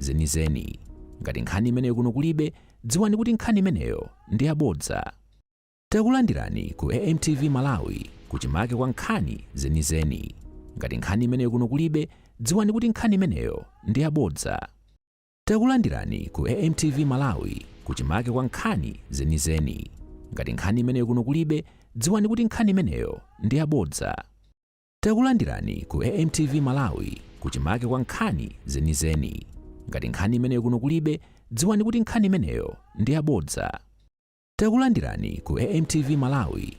zenizeni. Ngati nkhani imeneyo kuno kulibe, dziwani kuti nkhani imeneyo ndi yabodza. Takulandirani ku AMTV Malawi kuchimake kwa nkhani zenizeni. Ngati nkhani imeneyo kuno kulibe, dziwani kuti nkhani imeneyo ndi yabodza. Takulandirani ku AMTV Malawi kuchimake kwa nkhani zenizeni. Ngati nkhani imeneyo kuno kulibe, dziwani kuti nkhani imeneyo ndi yabodza. Takulandirani ku AMTV Malawi kuchimake kwa nkhani zenizeni. Ngati nkhani imeneyo kuno kulibe, dziwani kuti nkhani imeneyo ndi yabodza. Takulandirani ku AMTV Malawi.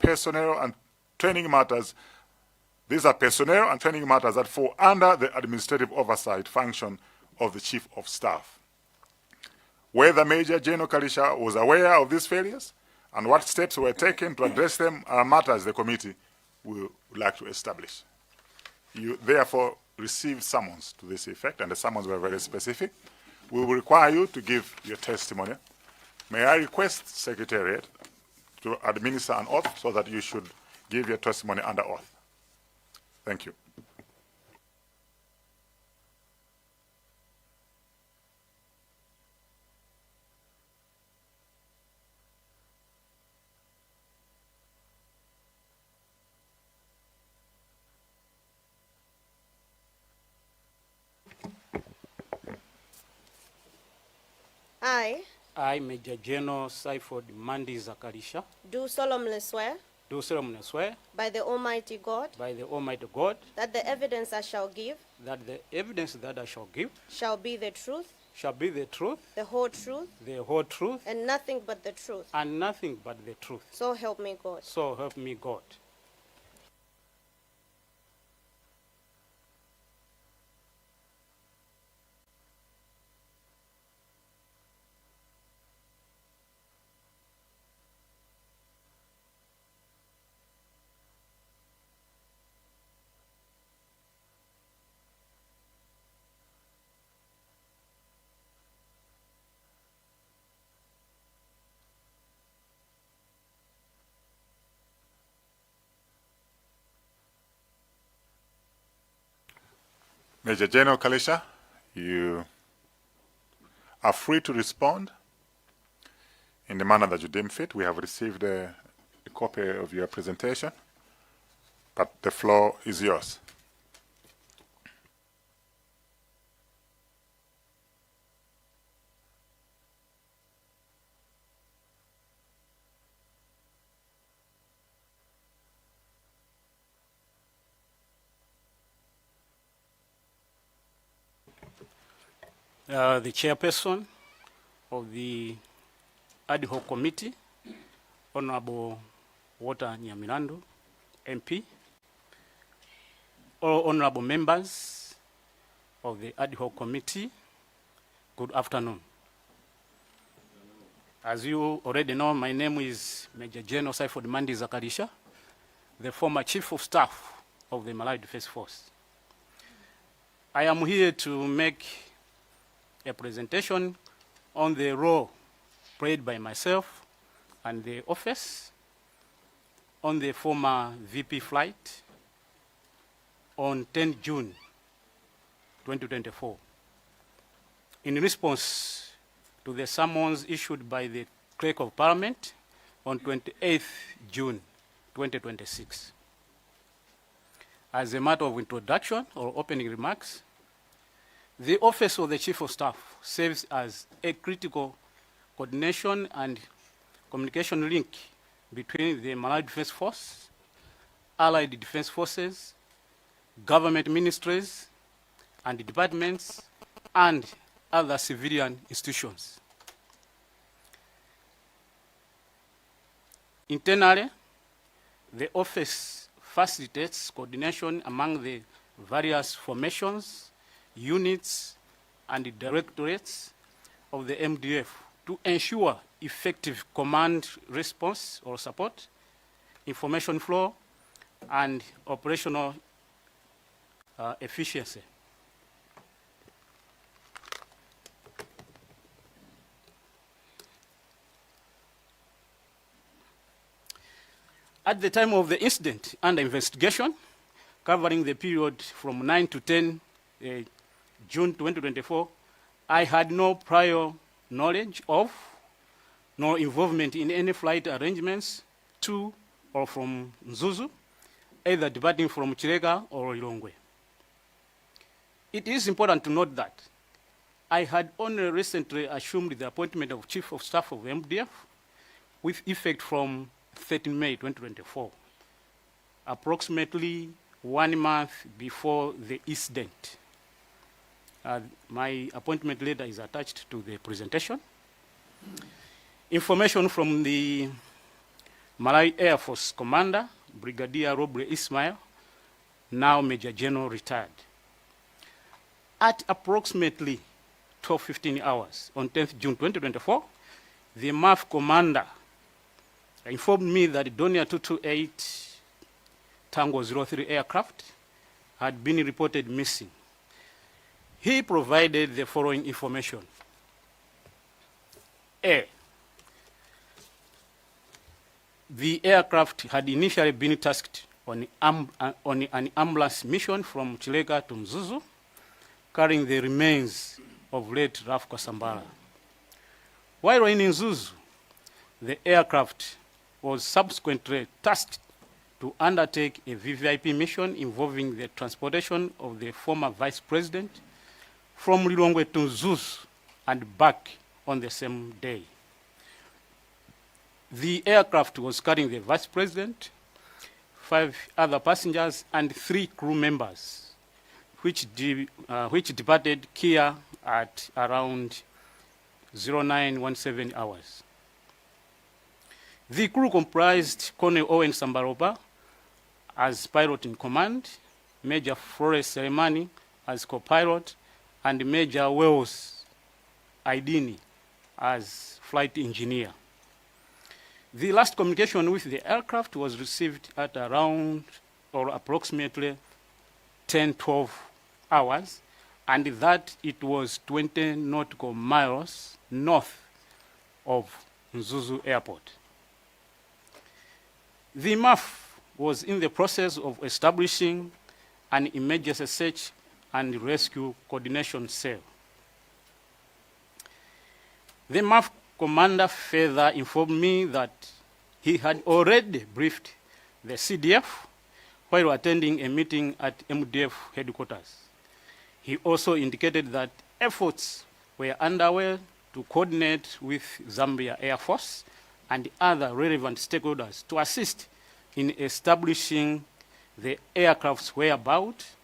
Personnel and training matters. These are personnel and training matters that fall under the administrative oversight function of the Chief of Staff. Whether Major General Kalisha was aware of these failures and what steps were taken to address them are matters the committee would like to establish. You therefore received summons to this effect, and the summons were very specific. We will require you to give your testimony. May I request Secretariat to administer an oath so that you should give your testimony under oath. Thank you. I, Major General Saiford Mandi Zakarisha, do solemnly swear by the Almighty God that the evidence I shall give shall be the truth, the whole truth, and nothing but the truth. So help me God. Major General Kalisha, you are free to respond in the manner that you deem fit. We have received a copy of your presentation, but the floor is yours. The chairperson of the ad hoc committee, Honorable Walter Nyamilandu, MP, all honorable members of the ad hoc committee, good afternoon. As you already know, my name is Major General Saiford Mandi Zakarisha, the former Chief of Staff of the Malawi Defense Force. I am here to make a presentation on the role played by myself and the office on the former VP flight on 10 June 2024 in response to the summons issued by the Clerk of Parliament on 28 June 2026. As a matter of introduction or opening remarks, the Office of the Chief of Staff serves as a critical coordination and communication link between the Malawi Defense Force, allied defense forces, government ministries and departments, and other civilian institutions. Internally, the office facilitates coordination among the various formations, units, and directorates of the MDF to ensure effective command response or support, information flow, and operational efficiency. At the time of the incident under investigation, covering the period from 9 to 10 June 2024, I had no prior knowledge of nor involvement in any flight arrangements to or from Mzuzu, either departing from Chireka or Lilongwe. It is important to note that I had only recently assumed the appointment of Chief of Staff of MDF with effect from 13 May 2024, approximately 1 month before the incident. My appointment letter is attached to the presentation. Information from the Malawi Air Force Commander, Brigadier Roble Ismail, now Major General retired. At approximately 12:15 hours on 10th June 2024, the MAF Commander informed me that Donia 228 Tango 03 aircraft had been reported missing. He provided the following information. A. The aircraft had initially been tasked on an ambulance mission from Chileka to Mzuzu, carrying the remains of late Raf Kasambala. While in Mzuzu, the aircraft was subsequently tasked to undertake a VVIP mission involving the transportation of the former Vice President from Lilongwe to Mzuzu and back on the same day. The aircraft was carrying the Vice President, 5 other passengers, and 3 crew members, which departed Kia at around 0917 hours. The crew comprised Colonel Owen Sambaroba as pilot in command, Major Flores Selemani as co-pilot, and Major Wells Aidini as flight engineer. The last communication with the aircraft was received at around or approximately 10-12 hours, and that it was 20 nautical miles north of Mzuzu Airport. The MAF was in the process of establishing an emergency search and rescue coordination cell. The MAF commander further informed me that he had already briefed the CDF while attending a meeting at MDF headquarters. He also indicated that efforts were underway to coordinate with Zambia Air Force and other relevant stakeholders to assist in establishing the aircraft's whereabouts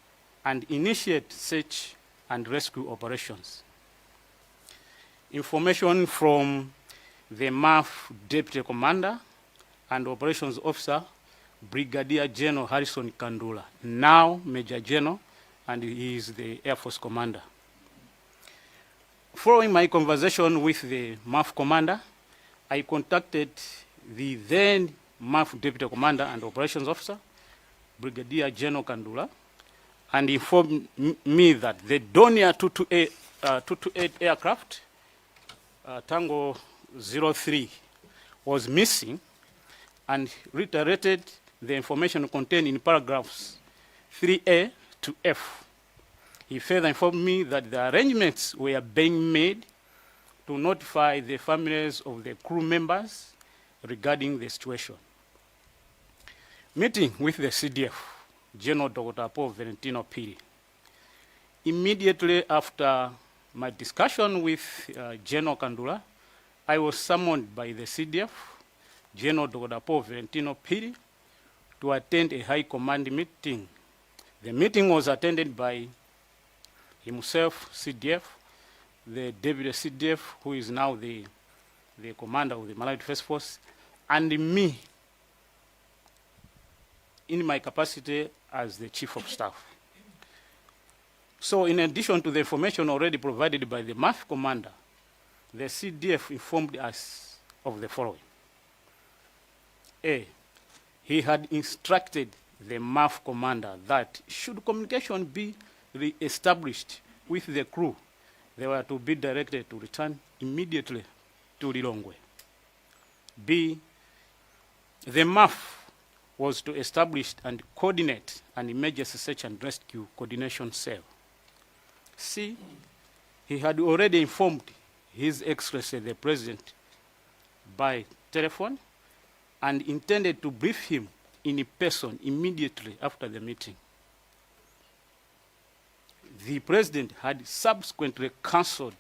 and initiate search and rescue operations. Information from the MAF Deputy Commander and Operations Officer, Brigadier General Harrison Kandula, now Major General, and he is the Air Force Commander. Following my conversation with the MAF Commander, I contacted the then MAF Deputy Commander and Operations Officer, Brigadier General Kandula, and informed me that the Donia 228 aircraft, Tango 03, was missing, and reiterated the information contained in paragraphs 3A to F. He further informed me that the arrangements were being made to notify the families of the crew members regarding the situation. Meeting with the CDF, General Dr. Paul Valentino Piri. Immediately after my discussion with General Kandula, I was summoned by the CDF, General Dr. Paul Valentino Piri, to attend a high command meeting. The meeting was attended by himself, CDF, the Deputy CDF, who is now the commander of the Malawi Defense Force, and me. in my capacity as the Chief of Staff. So in addition to the information already provided by the MAF commander, the CDF informed us of the following. A, he had instructed the MAF commander that should communication be re-established with the crew, they were to be directed to return immediately to Lilongwe. B, the MAF was to establish and coordinate an emergency search and rescue coordination cell. C, he had already informed His Excellency the President by telephone and intended to brief him in person immediately after the meeting. The President had subsequently cancelled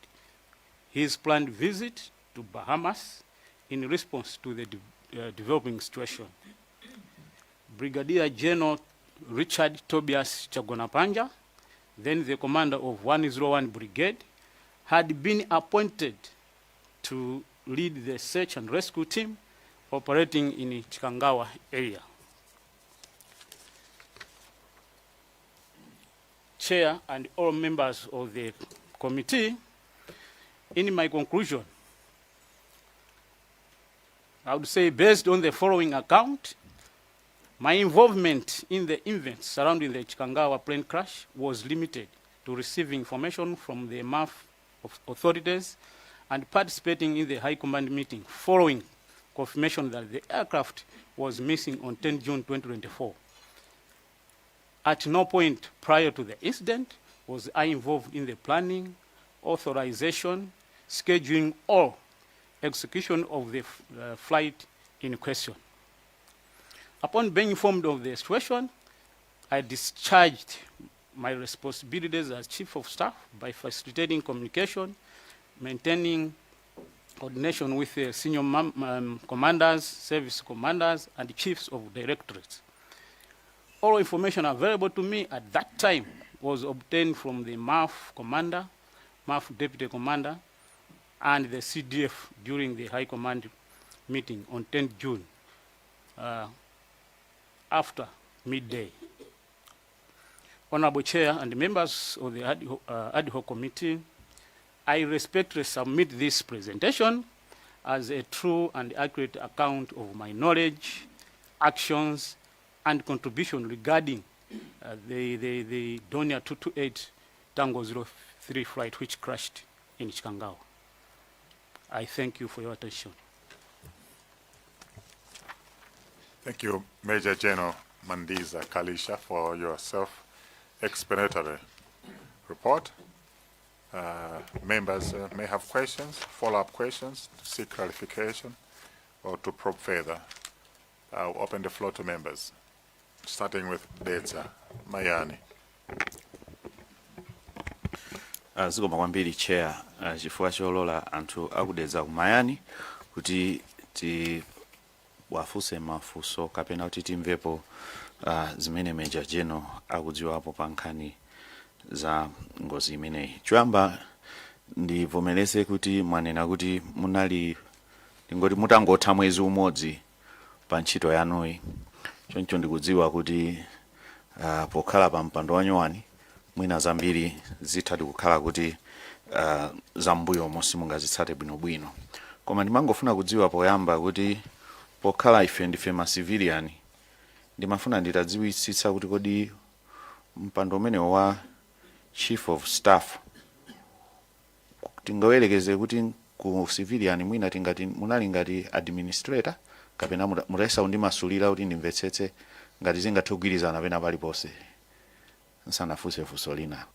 his planned visit to Bahamas in response to the developing situation. Brigadier General Richard Tobias Chagonapanja, then the commander of 101 Brigade, had been appointed to lead the search and rescue team operating in the Chikangawa area. Chair and all members of the committee, in my conclusion, I would say, based on the following account, my involvement in the events surrounding the Chikangawa plane crash was limited to receiving information from the MAF authorities and participating in the High Command meeting following confirmation that the aircraft was missing on 10 June 2024. At no point prior to the incident was I involved in the planning, authorization, scheduling, or execution of the flight in question. Upon being informed of the situation, I discharged my responsibilities as Chief of Staff by facilitating communication, maintaining coordination with the senior commanders, service commanders, and chiefs of directorates. All information available to me at that time was obtained from the MAF commander, MAF deputy commander, and the CDF during the High Command meeting on 10 June after midday. Honorable Chair and members of the ad hoc committee, I respectfully submit this presentation as a true and accurate account of my knowledge, actions, and contribution regarding the Donia 228 Tango 03 flight which crashed in Chikangawa. I thank you for your attention. Thank you, Major General Mandiza Kalisha, for your self-explanatory report. Members may have questions, follow-up questions, to seek clarification, or to probe further. I'll open the floor to members, starting with Betsa Mayani. Zikoma kwambiri Chair, chifukwa cholola anthu akudedza kumayani kuti tiwafuse mafunso kapena kuti timvepo zimene Major General akudziwapo pa nkhani za ngozi imeneyi. Choyamba ndivomereze kuti mwanena kuti munali ngoti mutangotha mwezi umodzi pa ntchito yanuyi. Choncho ndikudziwa kuti pokhala pa mpando wa nyuwani mwina zambiri zithati kukhala kuti zambuyo mosi mungazitsate bwinobwino. Koma ndimangofuna kudziwa poyamba kuti pokhala ife ndife ma civilian ndimafuna nditadziwitsitsa kuti kodi mpando umene wa Chief of Staff tingawerekeze kuti ku civilian mwina tingati munali ngati administrator kapena muresa undimasulira kuti ndimvetsetse ngati zingathe kugwirizana pena paliponse nsanafunse funso lina.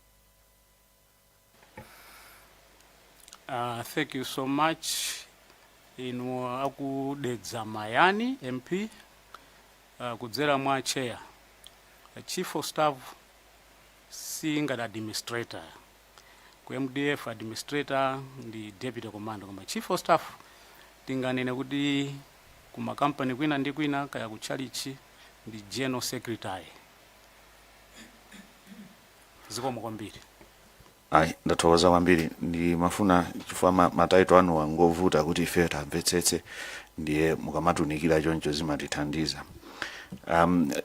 Thank you so much. Inu akudedza Mayani MP kudzera mwa chair. Chief of Staff singa administrator. Ku MDF administrator ndi deputy commander. Koma Chief of Staff tinganene kuti kuma company kwina ndi kwina kaya kuchalichi ndi general secretary. Zikoma kwambiri. Ai ndathokoza kwambiri ndi mafuna chifukwa mataito anu angovuta kuti ife tamvetsetse ndiye mukamatunikira choncho zimatithandiza.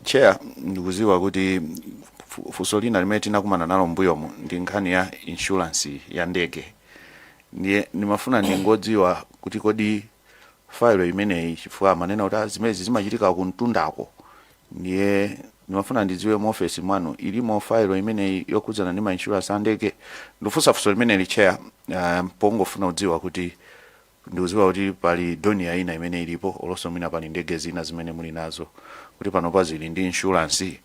Chair, ndikuziwa kuti funso lina limene tinakumana nalo mbuyomu ndi nkhani ya insurance ya ndege. Ndiye nimafuna ndingodziwa kuti kodi file imeneyi chifukwa manena kuti zimezi zimachitika kuntundako. Ndiye nimafuna ndidziwe mu office mwanu ilimo file imeneyi yokudzana ndi ma insurance ya ndege. Ndifunsa funso limene chair, pongofuna kudziwa kuti ndiuziwa kuti pali donia ina imene ilipo oloso mwina pali ndege zina zimene muli nazo kuti panopa zili ndi insurance.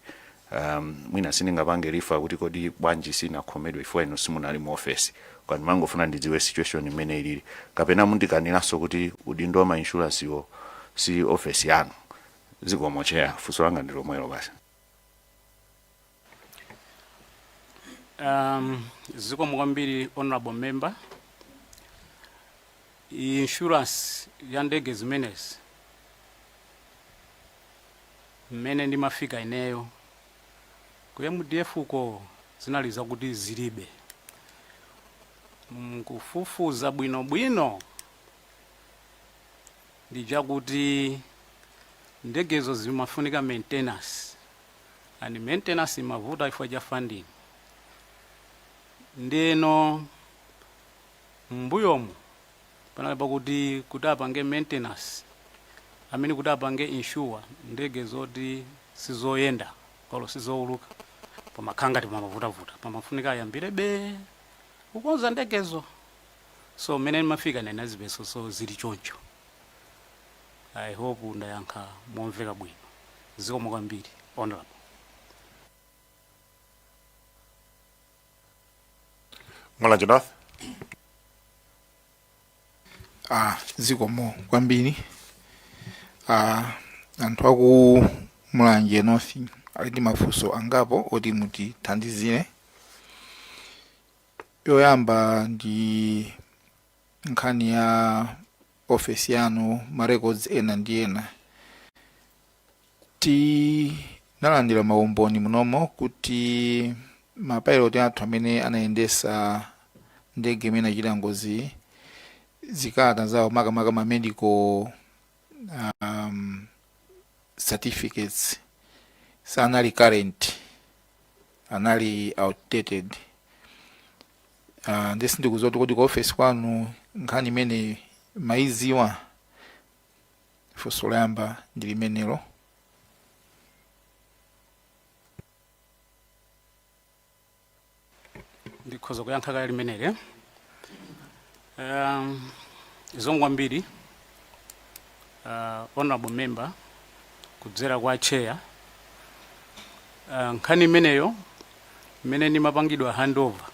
Mwina sindingapange rifa kuti kodi bwanji sinakhomedwa ifo ino simunali mu office. Kwani mangofuna ndidziwe situation imene ilili kapena mundikaniranso kuti udindo wa insurance yo si office yanu. Zikomo chair, funso langa ndi lomwelo basi. Zikomo kwambiri honorable member. Insurance ya ndege zimenezi mmene ndimafika ineyo ku MDF uko zinaliza kuti zilibe. Kufufuza bwinobwino ndija kuti ndegezo zimafunika maintenance, and maintenance imavuta ifo ja funding. Ndeno mbuyomu panalipa kuti apange maintenance amene kuti apange insure ndege zoti sizoyenda kolo sizouluka pamakhanga timamavuta pamafunika ayambirebe kukonza ndegezo. So mene mafika na nazibeso so zili choncho. I hope ndayankha momveka bwino. Zikomo kwambiri honorable. Mwala Jonath. Zikomo kwambiri. Anthu aku Mulanje North ali ndi mafunso angapo oti mutithandizire. Yoyamba ndi nkhani ya office yanu ma records ena ndi ena. Nalandira maumboni munomo kuti mapiloti athu amene anayendesa ndege imene achita ngozi zikata zawo makamaka ma medical certificates sanali current, anali outdated. Ndesi ndikuzoti kuti ku office kwanu nkhani imene maiziwa funso layamba ndi limenelo. Ndikhoza kuyankha kale limenele. Zikomo kwambiri honorable member kudzera kwa chair. Nkhani imeneyo imene nimapangidwa handover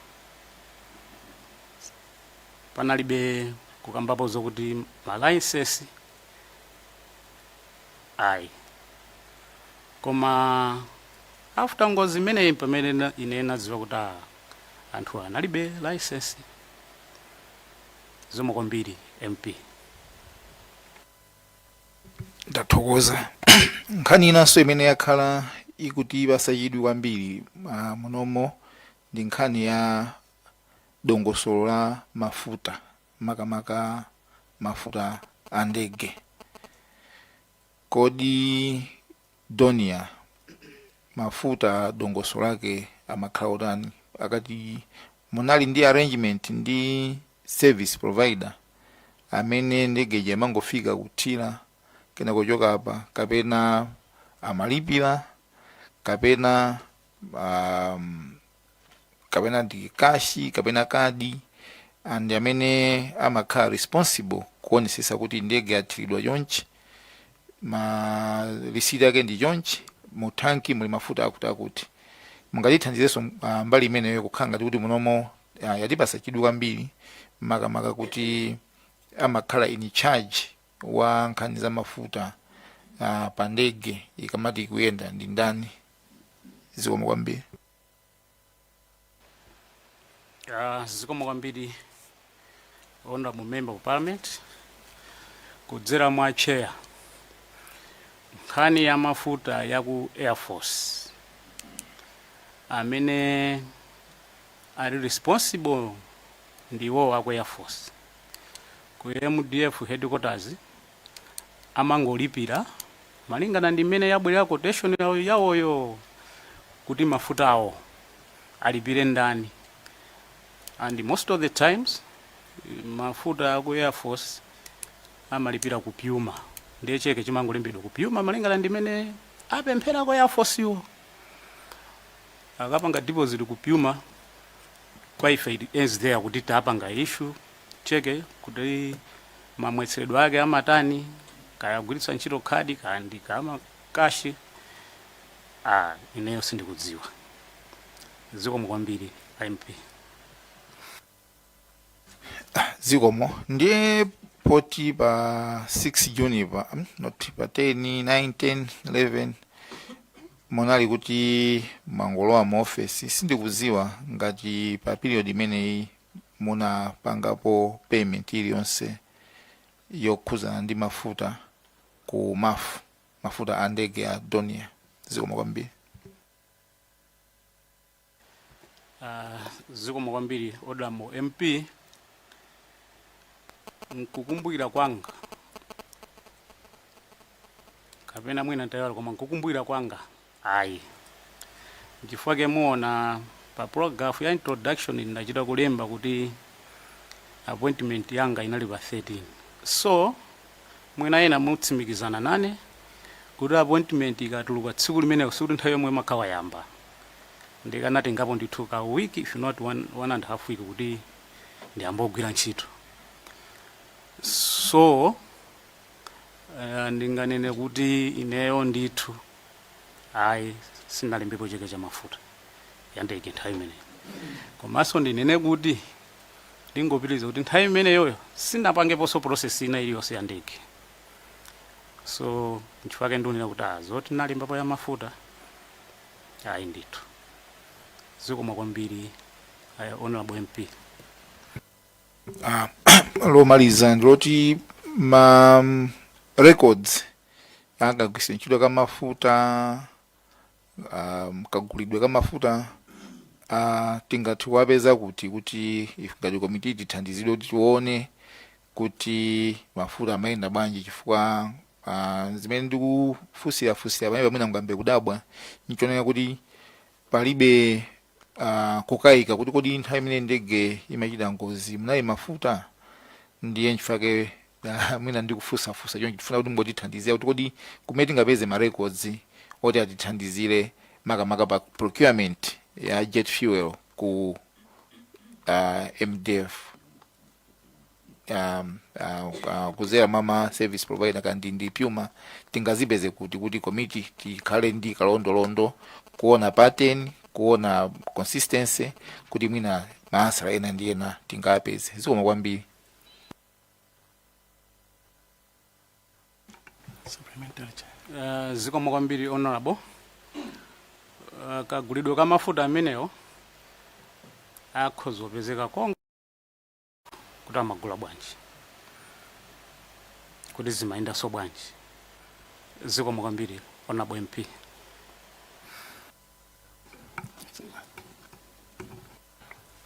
panalibe kukambapo zokuti ma license ayi, koma after ngozi imeneyi pamene ine nadziwa kuti anthu analibe license. Zikomo kwambiri MP. Ndathokoza. Nkhani inanso imene yakhala ikuti basachidwi kwambiri munomo ndi nkhani ya dongosolo la mafuta, makamaka mafuta a ndege. Kodi donia mafuta dongosolo lake amakhala utani? Akati munali ndi arrangement ndi service provider amene ndege yamangofika kuthira kena kuchoka apa, kapena amalipira, kapena ndi kashi, kapena kadi, and amene amakhala responsible kuonesesa kuti ndege yathiridwa chonchi, ma receipt yake ndi chonchi, mu tanki muli mafuta akuti. Mungatithandizenso mbali imeneyo kukhanga kuti munomo yatipasa chidwi kwambiri makamaka kuti amakhala in charge wa nkhani za mafuta pa ndege ikamati kuyenda ndi ndani? Zikomo kwambiri. Zikomo kwambiri honorable member of parliament kudzera mwa chair. Nkhani ya mafuta ya ku Air Force amene ali responsible ndiwo wa ku Air Force ku MDF headquarters amangolipira malingana ndi mmene yabwerera quotation yawoyo kuti mafuta awo alipire ndani. And most of the times mafuta aku Air Force amalipira kupyuma, ndiye cheke chimangolembedwa kupyuma malingana ndi mmene apemphera kwa Air Force yo. Akapanga deposit kupyuma kwa ife it ends there, kuti tapanga issue cheke kuti mamwetseredwe ake amatani, kayagwiritsa ntchito khadi kandi kama kashi, ineyo sindikudziwa. Zikomo kwambiri MP. Zikomo ndiye poti pa 6 June pa not pa 10, 9, 10, 11 monali kuti mangolowa mu office. Sindikudziwa ngati pa period imeneyi munapangapo payment iliyonse yokhuzana ndi mafuta ku mafuta a ndege ya Donia. Zikomo kwambiri. Zikomo kwambiri Odamo MP. Nkukumbukira kwanga kapena mwina ntayalo, koma nkukumbukira kwanga ayi ndifake muona pa paragraph ya introduction ndachita kulemba kuti appointment yanga inali pa 13. So mwina ena mutsimikizana nane kuti appointment ikatuluka tsiku limene kuti nthawi yomwe makhawa yamba ndikanatengapo ndithu ka week if not one and a half week kuti ndiyambogwira ntchito. So ndinganene kuti ineyo ndithu ayi sinalembepo cheke cha mafuta yandege nthawi imeneyo, komanso ndinene kuti ndingopitiriza kuti nthawi imeneyoyo sinapangeponso process ina iliyonse yandege. So nchifake ndionera kuti zoti nalembapo ya mafuta ayi ndithu. Zikomo kwambiri Honorable MP. Lomaliza ndiloti ma records akagwisa ntchito ka mafuta, kagulidwe ka mafuta tingati wapeza kuti ngati komiti tithandizidwe kuti tione kuti mafuta amayenda bwanji, chifukwa zimene ndikufunsira pamene pamene ngambe kudabwa nchonena kuti palibe kukayika kuti kodi nthawi imene ndege imachita ngozi munali mafuta. Ndiye nchifake mwina ndikufunsa choncho tifuna kuti mbotithandizira kuti kodi kumene tingapeze ma records oti atithandizire makamaka pa procurement ya jet fuel ku MDF kuzera mama service provider kandi ndi pyuma tingazipeze kuti komiti tikhale ndi kalondolondo kuona pattern, kuona consistency kuti mwina maasala ena ndi ena tingapeze. Zikomo kwambiri. Zikomo kwambiri Honorable. Kagulidwe ka mafuta ameneyo akhoza kupezeka konga kuti amagula bwanji, kuti zimayenda so bwanji. Zikomo kwambiri Honorable MP.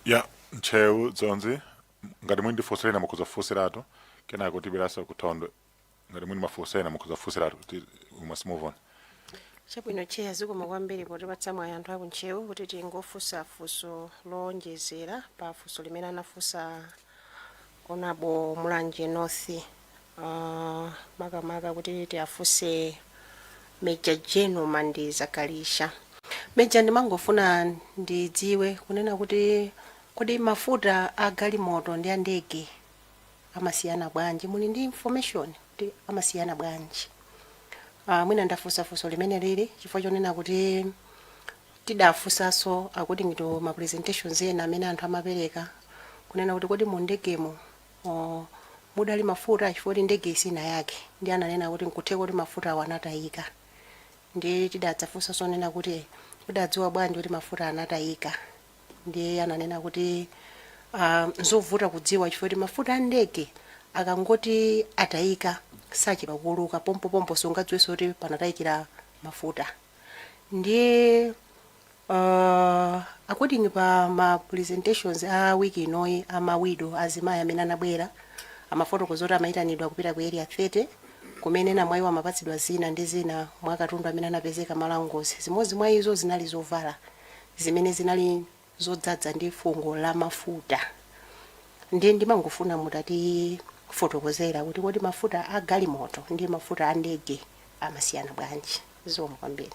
Ya Nchewu Zonzi ngati mwindi fosera mukuza foserato kena kuti birasa kutondo ngati mwindi mafosera mukuza foserato kuti we must move on. Chabwino Chair, zikomo kwambiri poti patsamwa anthu aku Nchewu kuti tingofunsa funso lonjezera pa funso limene anafunsa Honorable Mulanje North. Makamaka kuti tiafunse Major General Mandi Zakalisha. Major, ndimangofuna ndidziwe kunena kuti kodi mafuta a galimoto ndi a ndege amasiyana bwanji, muli ndi information kuti amasiyana bwanji? Mwina ndafunsa funso limene lili chifukwa chonena kuti tidafunsanso akuti ngito ma presentations ena amene anthu amapereka kunena kuti kodi mu ndegemo mudali mafuta chifukwa kuti ndege isina yake, ndi ananena kuti nkutheka kuti mafuta awo anatayika. Ndi tidadzafunsanso nena kuti kudadziwa bwanji kuti mafuta anatayika, ndi ananena kuti nzovuta kudziwa chifukwa kuti mafuta a ndege akangoti atayika sachipa kuuluka pompo sungadziwenso kuti panatayikira mafuta. Ndi according pa ma presentations a wiki inoyi amawido azimayi amene anabwera amafotokoza kuti amayitanidwa kupita ku area 30 kumene ena mwa iwo amapatsidwa zina ndi zina mwa katundu amene anapezeka malo a ngozi. Zimodzi mwa izo zinali zovala zimene zinali zodzadza ndi fungo la mafuta. Ndiye ndimangofuna mutati fotokozera kuti kodi mafuta a galimoto ndi mafuta a ndege amasiyana bwanji. Zomwe kwambiri.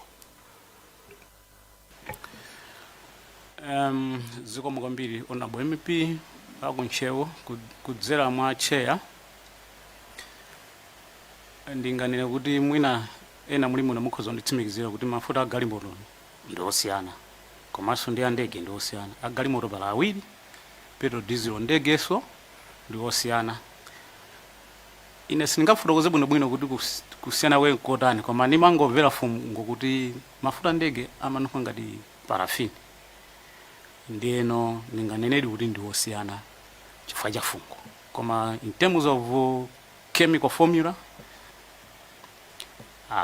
Zikomo kwambiri Honorable MP akuntchewo kudzera mwa chair ndinganene kuti mwina ena muli muno mukhoza kunditsimikizira kuti mafuta a galimoto ndi osiyana komanso ndi a ndege ndi osiyana. A galimoto pali awiri, petrol diesel, ndegeso ndi osiyana. Ine sindingafotokoze bwinobwino kuti kusiyana kwe nkotani, koma ndimangomvera fungo kuti mafuta a ndege amanuka ngati parafini. Ndiyeno ndinganenedi kuti ndi osiyana chifukwa cha fungo, koma in terms of chemical formula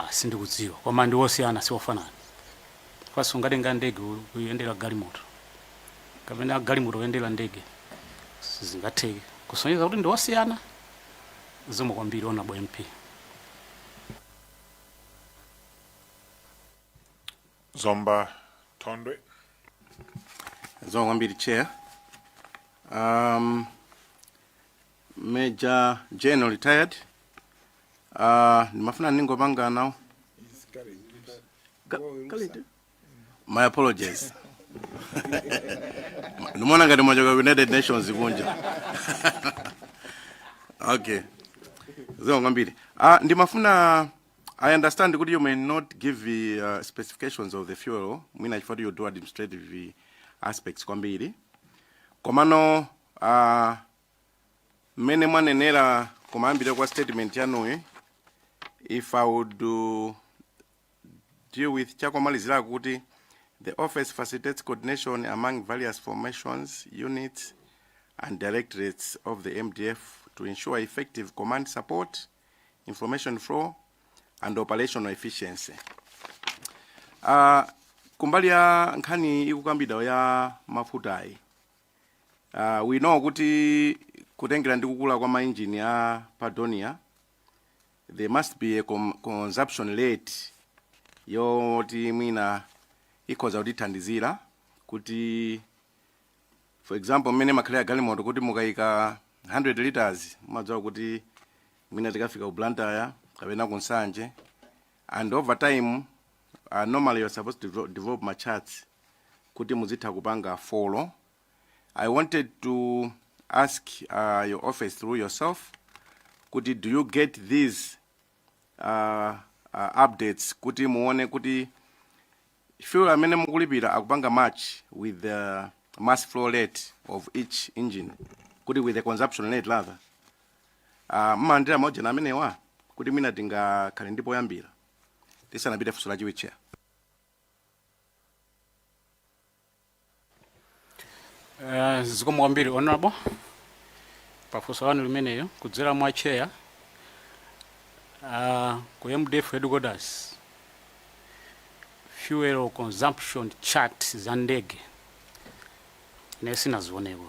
sindikudziwa, koma ndi osiyana, si ofanana. Kwaso ngatenga ndege kuyendera galimoto kapena galimoto kuyendera ndege sizingatheke, kusonyeza kuti ndi osiyana. Zomwe kwambiri Honorable MP. Zomba Tondwe. Zomwe kwambiri Chair. Major General retired. Nimafuna ningopanga now. My apologies. Nimona ngati mwachoka United Nations kunja. Okay. Zomwe kwambiri. Ndimafuna, I understand kuti you may not give the specifications of the fuel. Mwina chifukwa you do administrative aspects kwambiri. Komano mene mwanenera kumambira kwa statement yanuyi, if I would deal with chakomalizira kuti the office facilitates coordination among various formations, units and directorates of the MDF to ensure effective command support, information flow and operational efficiency. Kumbali ya nkhani ikukambidwa ya mafutayi. We know kuti kutengera ndi kukula kwa maengine ya Padonia, there must be a consumption rate yoti mwina ikhoza kutithandizira kuti, for example, mmene makhalira galimoto kuti mukayika 100 liters mumadziwa kuti mwina tikafika ku Blantyre kapena ku Nsanje, and over time normally you're supposed to develop my charts kuti muzitha kupanga follow. I wanted to ask your office through yourself, kuti do you get these updates kuti muone kuti fuel amene mukulipira akupanga match with the mass flow rate of each engine, kuti with the consumption rate rather. Mmandira moja na amenewa kuti mina tingakhale ndipo yambira tisanapite funso lachiwiri Chair. Zikomo kwambiri Honorable pafunso lanu limeneyo kudzera mwa Chair. Ku MDF headquarters fuel consumption chart za ndege ine sinazioneka,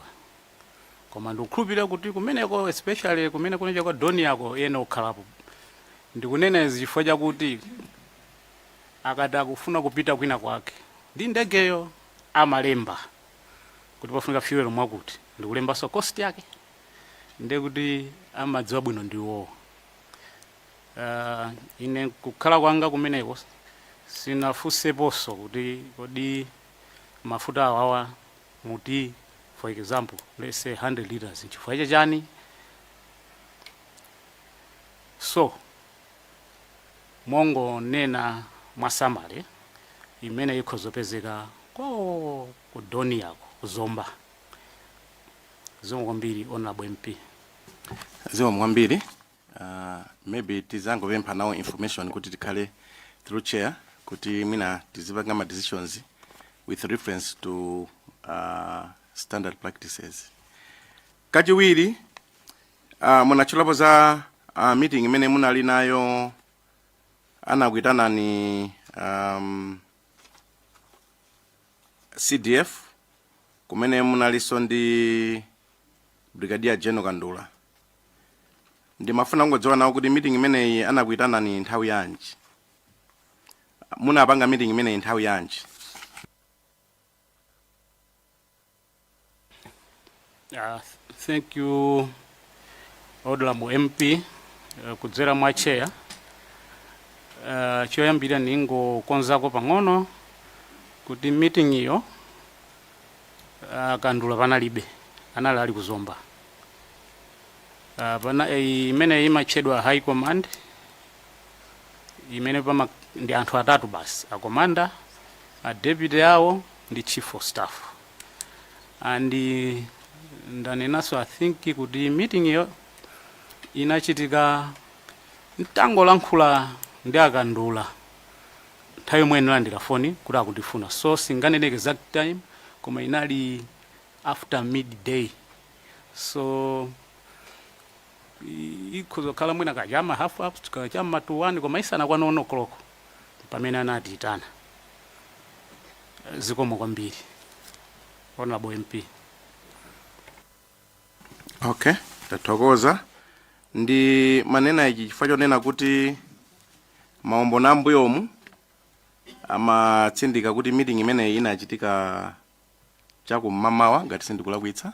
koma ndikukhulupirira kuti kumeneko, especially kumene kunecha kwa doni yako ena okhalapo, ndikunena izi chifukwa chakuti akati akufuna kupita kwina kwake ndi ndegeyo amalemba kuti pafunika fuel mwakuti, ndikulembanso cost yake, ndiye kuti amadziwa bwino ndiwo. Ine kukhala kwanga kumeneko sinafunseponso kuti kodi mafuta awawa muti, for example, let's say 100 liters chifukwa chani. So mongo nena mwasamale imene ikhozopezeka ku doni yako kuzomba. Zomwe kwambiri Honorable MP. Zomwe kwambiri. Maybe tizango vempa nawo information kuti tikhale through Chair kuti mina tizipanga ma decisions with reference to standard practices. Kachiwiri, munachulapo za meeting imene munali nayo anakuitana ni CDF kumene munaliso ndi Brigadier General Kandula. ndimafuna kungodziwa nawo kuti meeting imeneyi anakuitanani nthawi yanji, munapanga meeting imeneyi nthawi yanji? Thank you Honorable MP kudzera mwa chair. Choyambira ningokonzako pang'ono kuti meeting iyo kandula panalibe, anali ali kuzomba. Pana imene imachedwa high command, imene pama ndi anthu atatu basi, a commander, a deputy yawo ndi chief of staff. And ndanenaso I think kuti meeting iyo inachitika mtango lankhula ndi akandula nthawi yomwe inalandira foni kuti akundifuna, so singaneneke exact time koma inali after midday, so ikhuzokhala mwina kachama half up kachama 2:1 koma isana kwa 1 o'clock pamene anatiitana. Zikomo kwambiri Honorable MP. Okay, tathokoza. Ndi manena ichi chifukwa chonena kuti maombo na mbuyomu amatsindika kuti meeting imeneyi inachitika chakummawa ngati sindikulakwitsa,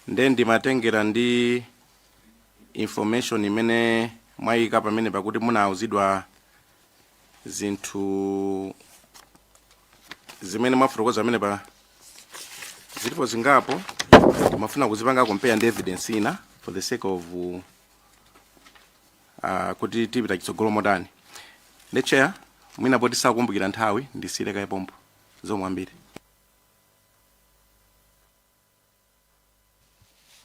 nde ndimatengera ndi information imene mwayika pamene pakuti munauzidwa zinthu zimene mwafotokoza pamene pa zilipo zingapo, timafuna kuzipanga compare ndi evidence ina for the sake of kuti tipita chitsogolo motani. The chair, mwina poti sakumbukira nthawi ndisire kaye pompo zomwe ambiri.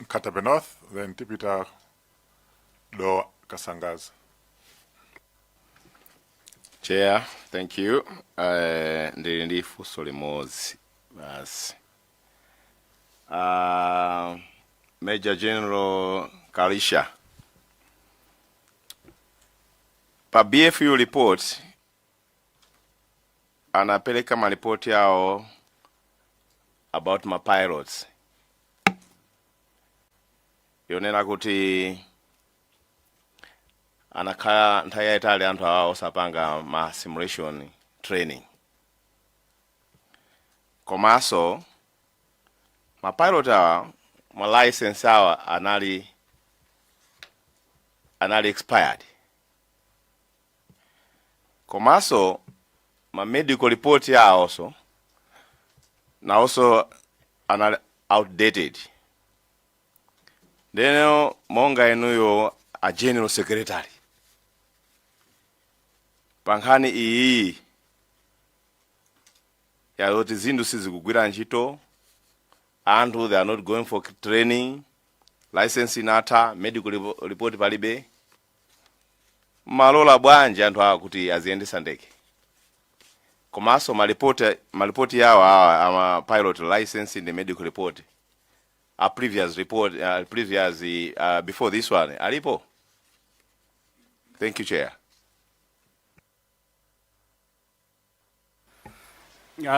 Katabe North, then Tipita Do Kasangazi. Chair, thank you. Ndi Fuso Limozi basi. Major General Kalisha. Pa BFU report anapeleka maripoti yao about my pilots. Yonena kuti anakhala nthawi yaitali anthu awo osapanga ma simulation training. Komanso ma pilot awa ma license awa anali expired. Komanso ma medical report ya also anali outdated. Then monga inuyo a general secretary pankhani iyi yaloti zinthu sizikugwira ntchito, anthu they are not going for training, license inatha, medical report palibe, malola bwanji anthu awa kuti aziyendesa ndege. Komanso malipoti yawo ama pilot license in the medical report, a previous report, before this one, alipo. Thank you, Chair.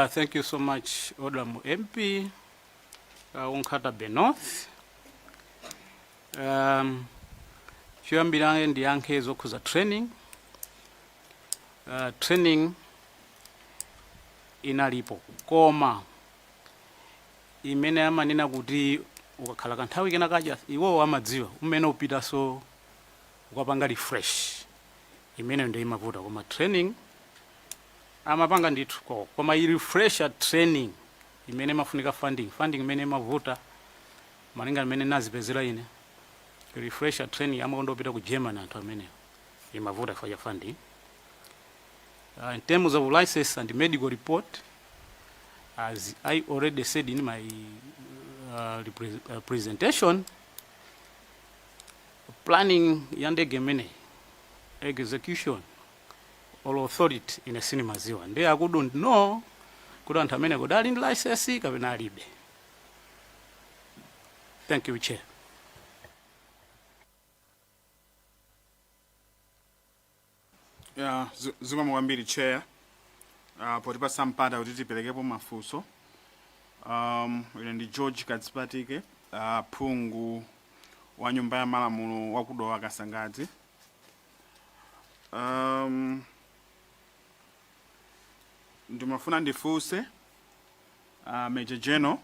Thank you so much, Honorable MP Katabe North. Choyambira ndi yankhe zokhuza training. Training inalipo koma imene amanena kuti ukakhala kanthawi kena kaja iwo amadziwa umene upita so ukapanga refresh imene ndio imavuta, koma training amapanga ndithu koma i refresher training imene mafunika funding imene mavuta malinga imene nazipezera ine refresher training amakondopita ku Germany anthu amene imavuta for funding. In terms of license and medical report, as I already said in my presentation, planning yandege mene execution or authority in a cinema ziwa. And I couldn't know couldn't amene kudali in license kapena alibe. Thank you, Chair. Zikomo kwambiri Chair. Potipa sampada kuti tipelekepo mafunso. Ine ndi George Katsipatike, phungu wa nyumba ya malamulo wa kudowa Kasangadzi. Ndimafuna ndifunse Major General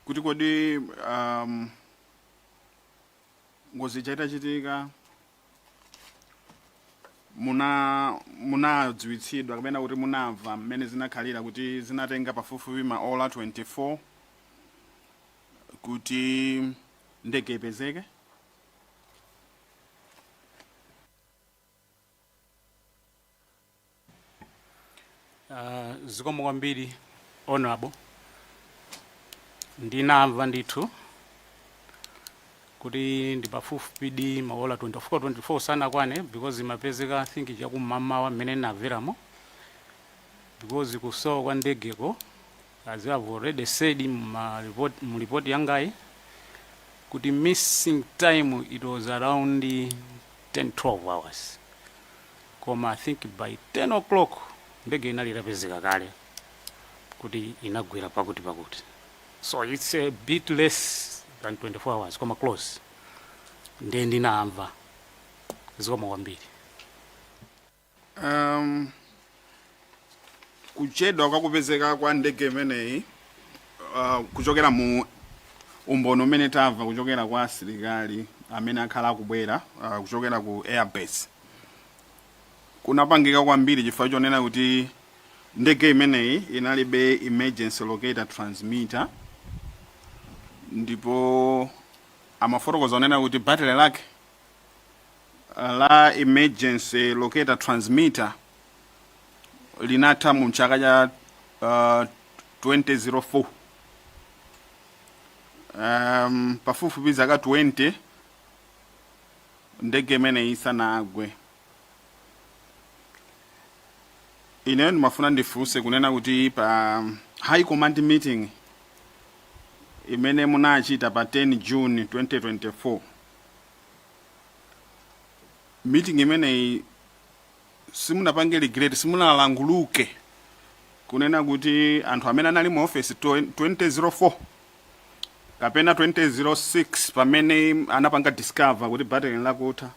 kuti kodi ngozi itachitika munadziwitsidwa kapena kuti munamva mmene zinakhalira kuti zinatenga pafupifupi maola 24 kuti ndege ipezeke? Zikomo kwambiri honorable. Ndinamva ndithu kuti ndi pafupifupi maola 24 sana kwane, because imapezeka I think chakumamawa mmene namveramo, because kusowa kwa ndegeko, as I have already said mu report yangayi, kuti missing time it was around 10-12 hours. Koma I think by 10 o'clock ndege inali itapezeka kale kuti inagwera pakuti. So it's a bit less than 24 hours, koma close. Ndiye ndinamva. Zikomo kwambiri. Kuchedwa kwa kupezeka kwa ndege imeneyi kuchokera mu umbono umene tamva kuchokera kwa asilikali amene akhala akubwera kuchokera ku airbase, kunapangika kwambiri chifukwa chonena kuti ndege imeneyi inalibe emergency locator transmitter, ndipo amafotokoza onena kuti battery lake la emergency locator transmitter linatha mu chaka cha 2004. Pafupifupi zaka 20 ndege imeneyi isanagwe. Ine ndimafuna ndifunse kunena kuti pa high command meeting imene munachita pa 10 June 2024, meeting imeneyi simunapange regret, simunalanguluke kunena kuti anthu amene anali mu office 2004 kapena 2006 pamene anapanga discover kuti battery lakutha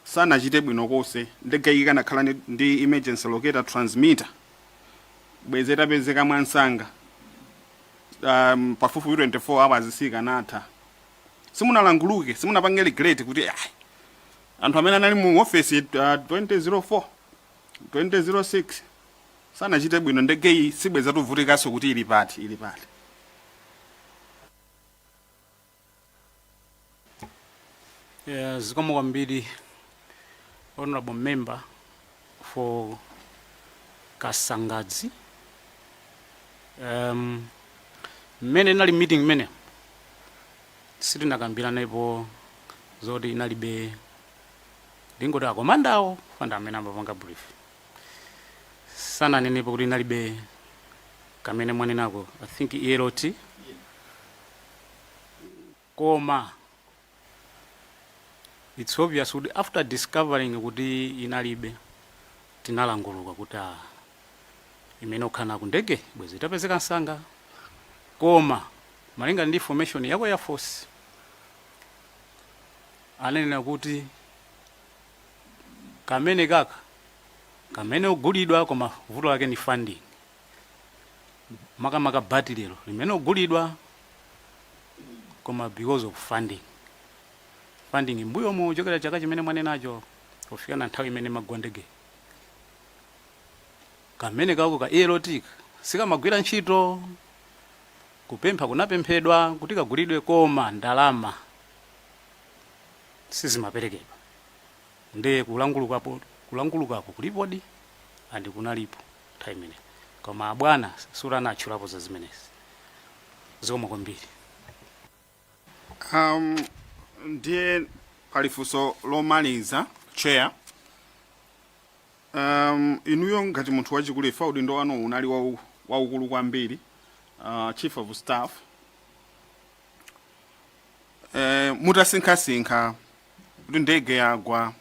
sanachite bwino konse, ndege ikanakhala ndi emergency locator transmitter bwezi itapezeka mwansanga pafupifupi 24 hours sikanatha. Simunalanguluke, simunapange regret kuti anthu amene anali mu office 2004 2006 sanachite bwino, ndege iyi sibweza tuvutikanso kuti ili pati. Zikomo kwambiri honorable member for Kasangadzi. Mmene nali meeting mene sitinakambiranepo zoti inalibe ndingoti akomandawo fanda amene amapanga brief sananenepo kuti inalibe kamene mwanenako I think ELOT, koma it's obvious kuti after discovering kuti inalibe tinalanguluka kuti imene okhana ku ndege bwezi itapezeka nsanga, koma malinga ndi information yako ya force anenera kuti kamene kaka kamene ogulidwa koma vuto lake ni funding, makamaka battery lero limene ogulidwa koma because of funding mbuyo mu chokera chaka chimene mwanenacho kufika na nthawi imene magwa ndege kamene kako ka ELOT sikamagwira ntchito, kupempha kunapemphedwa kuti kagulidwe koma ndalama sizimaperekedwa. Ndiye kulangulukapo kulipodi andi kunalipo nthawi imene, koma abwana suranatchulapo za zimenezi. Zikomo kwambiri. Ndiye palifunso lomaliza chair. Inuyo ngati munthu wachikulu ifa udindo wanu unali waukulu kwambiri, chief of staff, mutasinkhasinkha kuti ndege yagwa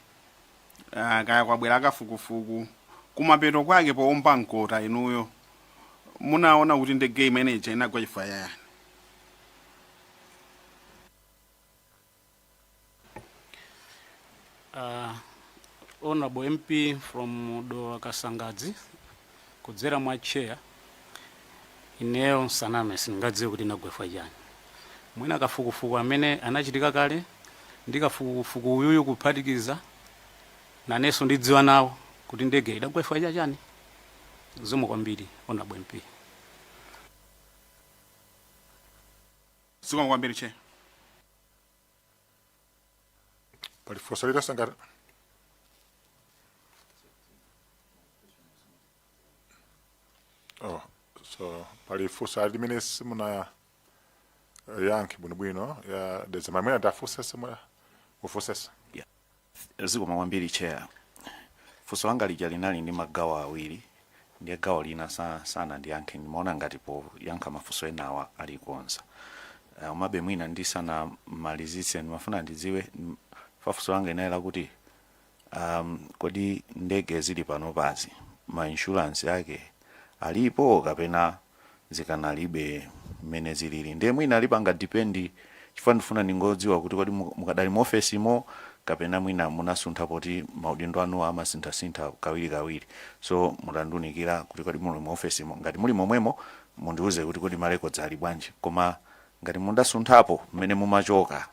kaya kwabwera kafukufuku kumapeto kwake powomba mkota, inuyo munaona kuti ndege imene ija inagwa chifukwa yani? Honorable MP from Dowa Kasangadzi kudzera mwa chair ineyo saname singadziwe kuti inagwefa chani. Mwina kafukufuku amene anachitika kale ndi kafukufuku uyuyu kuphatikiza nanenso ndidziwa nawo kuti ndege idagwefa chani. Zomwe kwambiri Honorable MP. Zikomo kwambiri che. Palifunso lina Sangare. Oh, so palifunso limene simuna yankhe bwinobwino ya dezima mwina ndafusese mwa ufusese. Zikomo kwambiri chair. Funso langa lija linali ndi magawo awiri. Ndiye gawo lina sana ndiyankhe ndimaona ngati po yankha mafunso enawa alikonza. Umabe mwina ndisana malizitse ndimafuna ndidziwe funso langa inayela kuti kodi ndege zili pano pazi ma insurance yake alipo kapena zikanalibe mmene zilili. Ndiye mwina alipanga dipendi chifukwa ndifuna ningodziwa kuti kodi mukadali mu office mo kapena mwina munasuntha poti maudindo anu amasintha kawiri. So mutandunikira kuti kodi muli mu office mo, ngati muli momwemo mundiuze kuti kodi marecords ali bwanji. Koma ngati mundasunthapo mmene mumachoka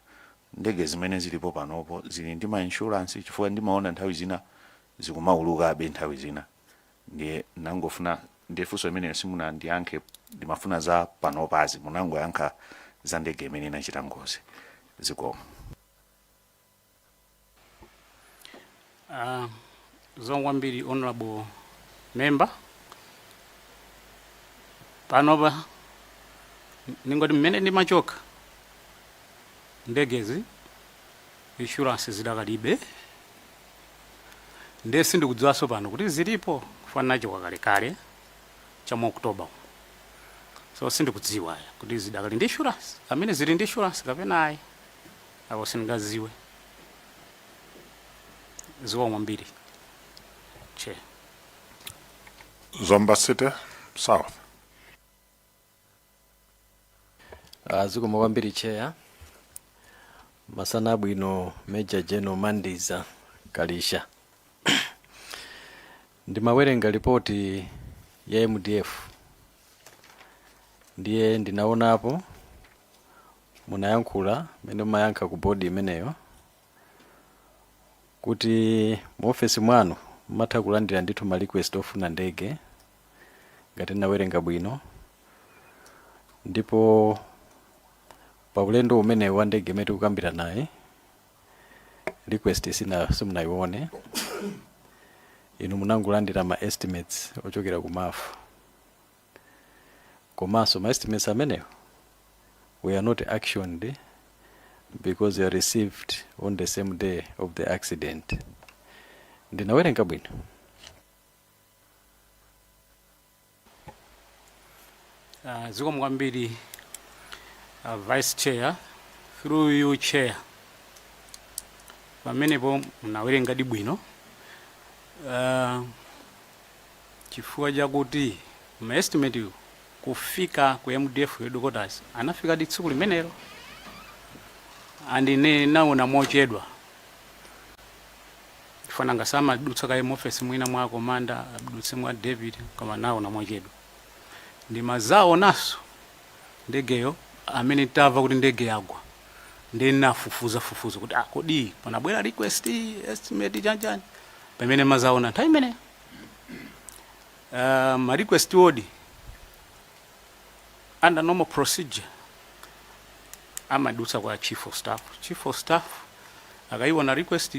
ndege zimene zilipo panopo zili ndi ma insurance chifukwa ndimaona nthawi zina zikumaulukabe nthawi zina. Ndiye nangofuna ndifunso imene simuna ndiyankhe ndimafuna za panopazi munangoyankha za ndege imene inachita ngozi. Zikomo. Zomwe kwambiri Honorable Member. Panopa ningoti mmene ndimachoka ndegezi insurance zidakalibe. Ndiye sindikudziwaso pano kuti zilipo kufana chokwa kalekale cha mu October. So sindikudziwa kuti zidakali ndi insurance amene zili ndi insurance kapena ayi. Apo singaziwe. Zikomo kwambiri che. Zomba City South. Zikomo kwambiri chair. Masana bwino Major General Mandiza Kalisha. Ndimawerenga ripoti ya MDF. Ndiye ndinaonapo munayankhula mene mumayankha ku bodi imeneyo kuti mu office mwanu mumatha kulandira ndithu ma request ofuna ndege ngati nawerenga bwino. Ndipo pa ulendo umene wa ndege imene tikukambira naye request simunaione. Inu munangolandira ma estimates ochokera ku mafu. Komanso ma estimates amenewo we are not actioned because they are received on the same day of the accident. Ndinawerenga bwino. Zikomo kwambiri Vice Chair through you Chair. Pamenepo munawerenga bwino. Chifukwa chakuti ma estimate kufika ku MDF headquarters anafika tsiku limenelo. Andine naona mochedwa. Fana ngasama dutsa ka office mwina mwa commander dutse mwa David kama naona mochedwa. Ndi mazao naso ndegeyo amene tava kuti ndege yagwa. Ndena fufuza kuti kodi panabwera request estimate chanjani. Pamene mazao na time mene. Ma request odi under normal procedure amadutsa kwa chief of staff akaiona request.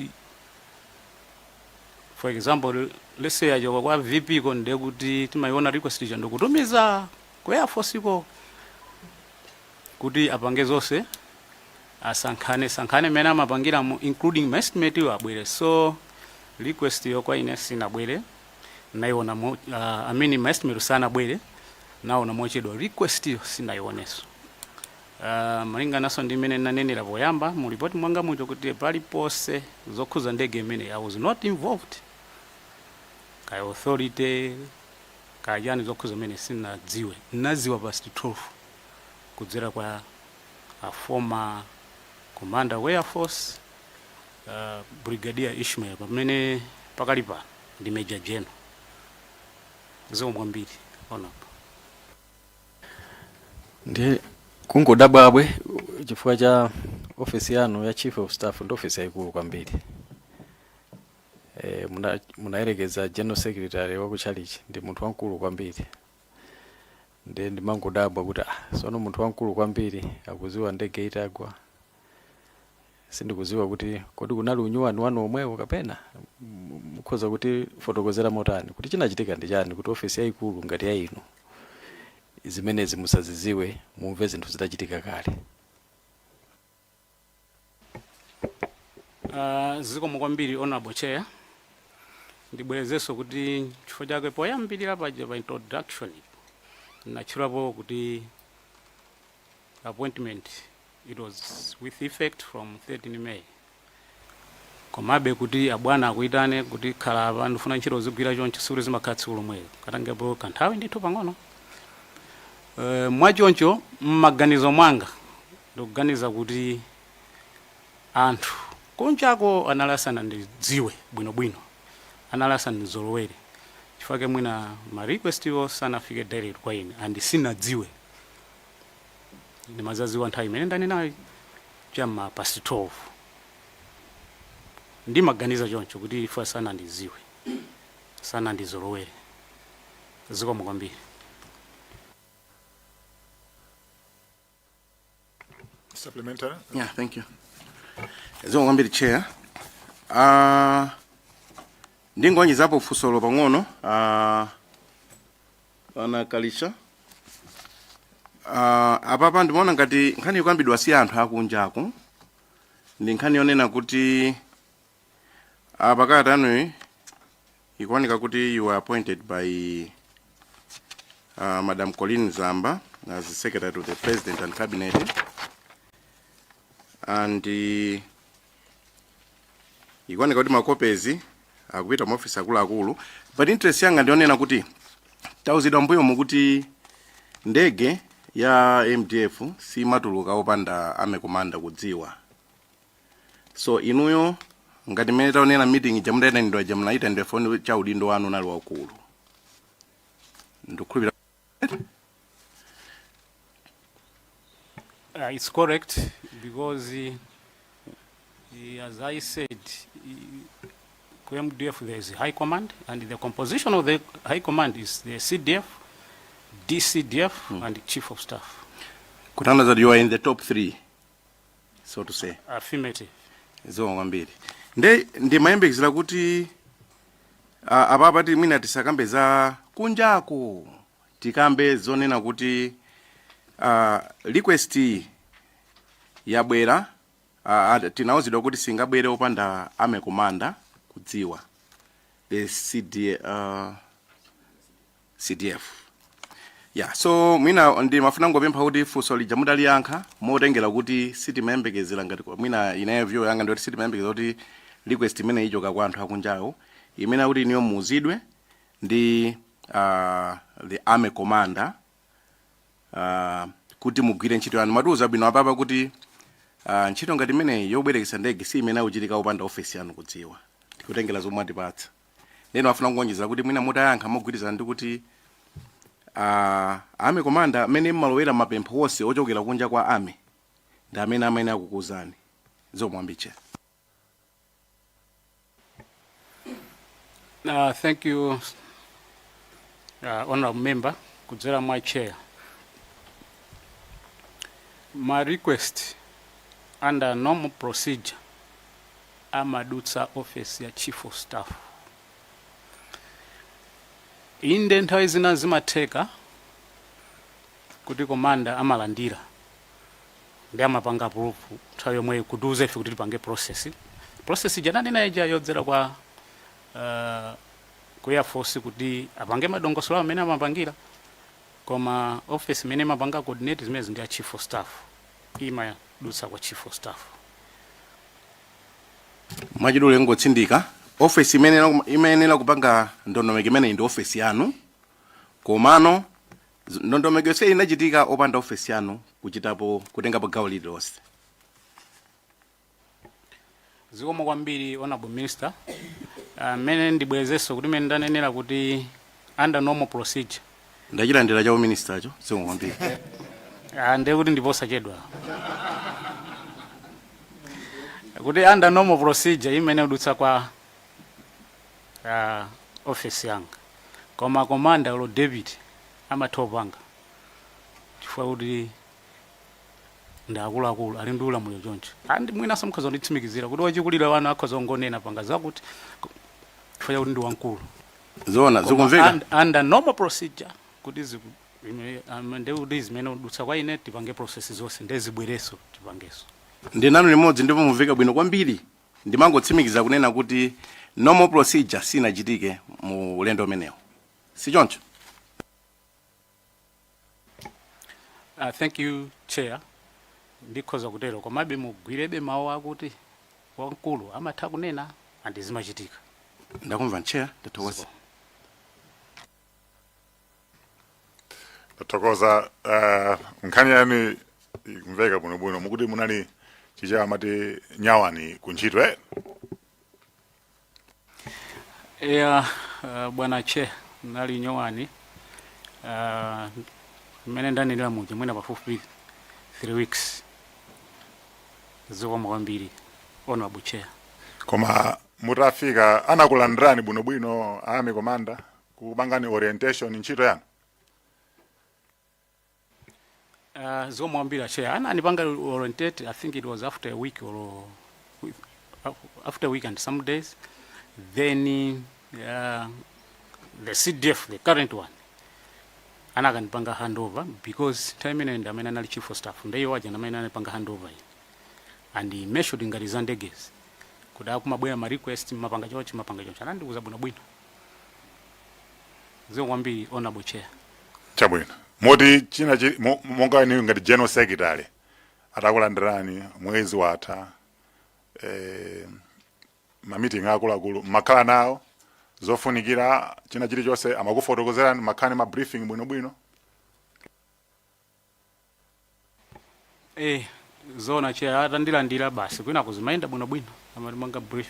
For example, let's say ajoka kwa VP konde kuti timaiona request ija ndokutumiza ku Air Force ko kuti apange zonse asankhane mena mapangira including my estimate abwere. So request yo kwa ine sinabwere naiona amini my estimate sana bwere naona mochedwa request yo sinaioneso. Malinga naso ndimene nanenera poyamba mu report mwanga mucho kuti pali pose zokhuza ndege imene I was not involved. Ka authority kajani zokhuza imene sinadziwe. Naziwa past 12 kudzera kwa a former commander wa Air Force Brigadier Ishmael pamene pakali pano ndi Major General. Zomwe mbiri onapo. Ndi kungodabwabwe chifukwa cha ofisi yanu ya Chief of Staff ndi ofisi yaikulu kwambiri. Munayerekeza General Secretary wa kuchalichi ndi munthu wankulu kwambiri. Ndi mangodabwa kuti sono munthu wankulu kwambiri akuziwa ndege itagwa. Sindikuziwa kuti kodi kunali unyuwani wanu omwewo kapena mukhoza kuti fotokozera motani kuti chinachitika ndi chani kuti ofisi yaikulu ngati ya inu zimenezi musaziziwe mumve zinthu zitachitika kale. Zikomo kwambiri Honorable Chair. Ndibwerezenso kuti chifukwa chake poyambirira paja pa introduction nachirapo kuti appointment it was with effect from 13 May. Komabe kuti abwana akuitane kuti khala apa ndifuna ntchito zigwira choncho sikuti zimakhatsi ulomwe katangepo kanthawi ndithu pang'ono. Mwachoncho mmaganizo mwanga ndikuganiza kuti anthu kunjako analasana ndidziwe bwinobwino analasana ndizolowere chifukwa mwina ma request yo sanafike direct kwa ine and sinadziwe ndimazaziwa nthawi imene ndanena chamma past 12 ndimaganiza choncho kuti ifa sana ndiziwe sana ndizolowere. Zikomo kwambiri. Supplementary? Yeah, thank you. Zikomo kwambiri Chair. Ndingonyezapo fusolo pang'ono ana Kalisha. Apapa ndimaona ngati nkhani yokambidwa si anthu akunjako. Ndi nkhani yonena kuti pakati anu ikuoneka kuti you were appointed by Madam Colleen Zamba as the Secretary to the President and Cabinet. And ikuoneka kuti makopezi akupita mu office akuluakulu, but interest yanga ndionena kuti tauzidwa mbuyo mukuti ndege ya MDF si matuluka opanda amekomanda kudziwa. So inuyo ngati mmene taonera meeting jamudayita ndwa jamulaita ndwe phone cha udindo wanu nali wakulu. Ndikukhulupirira. It's correct because as I said, MDF there is high command, and the composition of the high command is the CDF, DCDF, and the Chief of Staff. Kutana that you are in the top 3, so to say. Affirmative. Zo ngambiri. Ndi mayembekeza kuti apapa timina tisakambe za kunjako tikambe zonena kuti request yabwera tinauzidwa kuti singabwere opanda amekomanda kudziwa the CDF. Yeah, so mwina ndi mafuna ngopempha kuti funso lija mudaliyankha motengera kuti sitimayembekezera ngati mwina inayo view yanga ndoti sitimayembekezera kuti request imene ichoka kwa anthu akunjawo imene kuti niyo muuzidwe ndi the army commander kuti mugwire ntchito yanu. Matiuza bwino apapa kuti ntchito ngati imene yobwerekesa ndege si imene akuchitika opanda office yanu kudziwa tikutengera zomwe atipatsa. Neno afuna kuonjezera kuti mwina mutayankha mogwirizana ndi kuti army commander amene mmalowera mapempho wonse ochokera kunja kwa army ndi amene akukuzani. Zomwambiche. Thank you, honorable member, kudzera my chair. My request under normal procedure amadutsa office ya Chief of Staff. Inde nthawi zina zimatheka kuti komanda amalandira ndi amapanga approve nthawi yomwe kuduza ife kuti tipange process jananena ija yodzera kwa ku Air Force kuti apange madongosolo amene amapangira koma office imene imapanga coordinate zimene ndi ya Chief of Staff imadutsa kwa Chief of Staff. Mwachidule ngotsindika office imene kupanga ndondomeko imene ndi office yanu komano ndondomeko yonse inachitika opanda office yanu kuchitapo kutengapo gawo lililonse. zikomo kwambiri honorable minister. Mene ndibwerezenso kuti mene ndanenera kuti under normal procedure. Ndachilandira cha minister cho zikomo kwambiri. Ndiye kuti ndiposachedwa. Kuti under normal procedure imene udutsa kwa office yanga. Koma commander lo David amatopanga. Chifukwa kuti ndakuluakulu ali ndi ulamuliro choncho. Andi mwina samukhoza kunditsimikizira kuti wachikulira wanu akhoza kungonena panga zakuti chifukwa kuti ndi wankulu. Zona zikumveka under normal procedure kuti ndi kuti zimene udutsa kwa ine tipange process zonse ndezibwereso tipangeso. ndi nanu limodzi ndipo mumveka bwino kwambiri ndimangotsimikiza kunena kuti normal procedure sinachitike mu ulendo umenewo si choncho. Thank you chair. Ndikhoza kutero komabe mugwirebe mawu akuti wankulu amatha kunena andizimachitika. Ndakumva chair ndathokoza. Ndathokoza nkhani yani kumveka bwinobwino mukuti munali chicha amati nyawani kuntchito bwana chair nali nyawani mene ndanenera muja mwina pafupi 3 weeks. Zikomo kwambiri honorable chair. Koma mutafika anakulandirani bwinobwino army commander kupangani orientation ntchito yanu? Zikomo kwambiri chair. Anandipanga orientate, I think it was after a week or after a week and some days. Then the CDF, the current one, anakanipanga handover because time ine ndamene anali chief of staff ndeyo waja ndamene anapanga handover and he measured ngati za ndegezi kuda kumabwera ma request mapanga choncho anandiuza bwino zikomo kwambiri honorable chair. Chabwino moti china monga ni ngati general secretary atakulandirani mwezi watha ma meeting akuluakulu makhala nawo zofunikira china chilichonse amakufotokozerani makhani ma briefing bwinobwino? Zona chair atandilandira basi kwina kuzimaenda bwinobwino amanga brief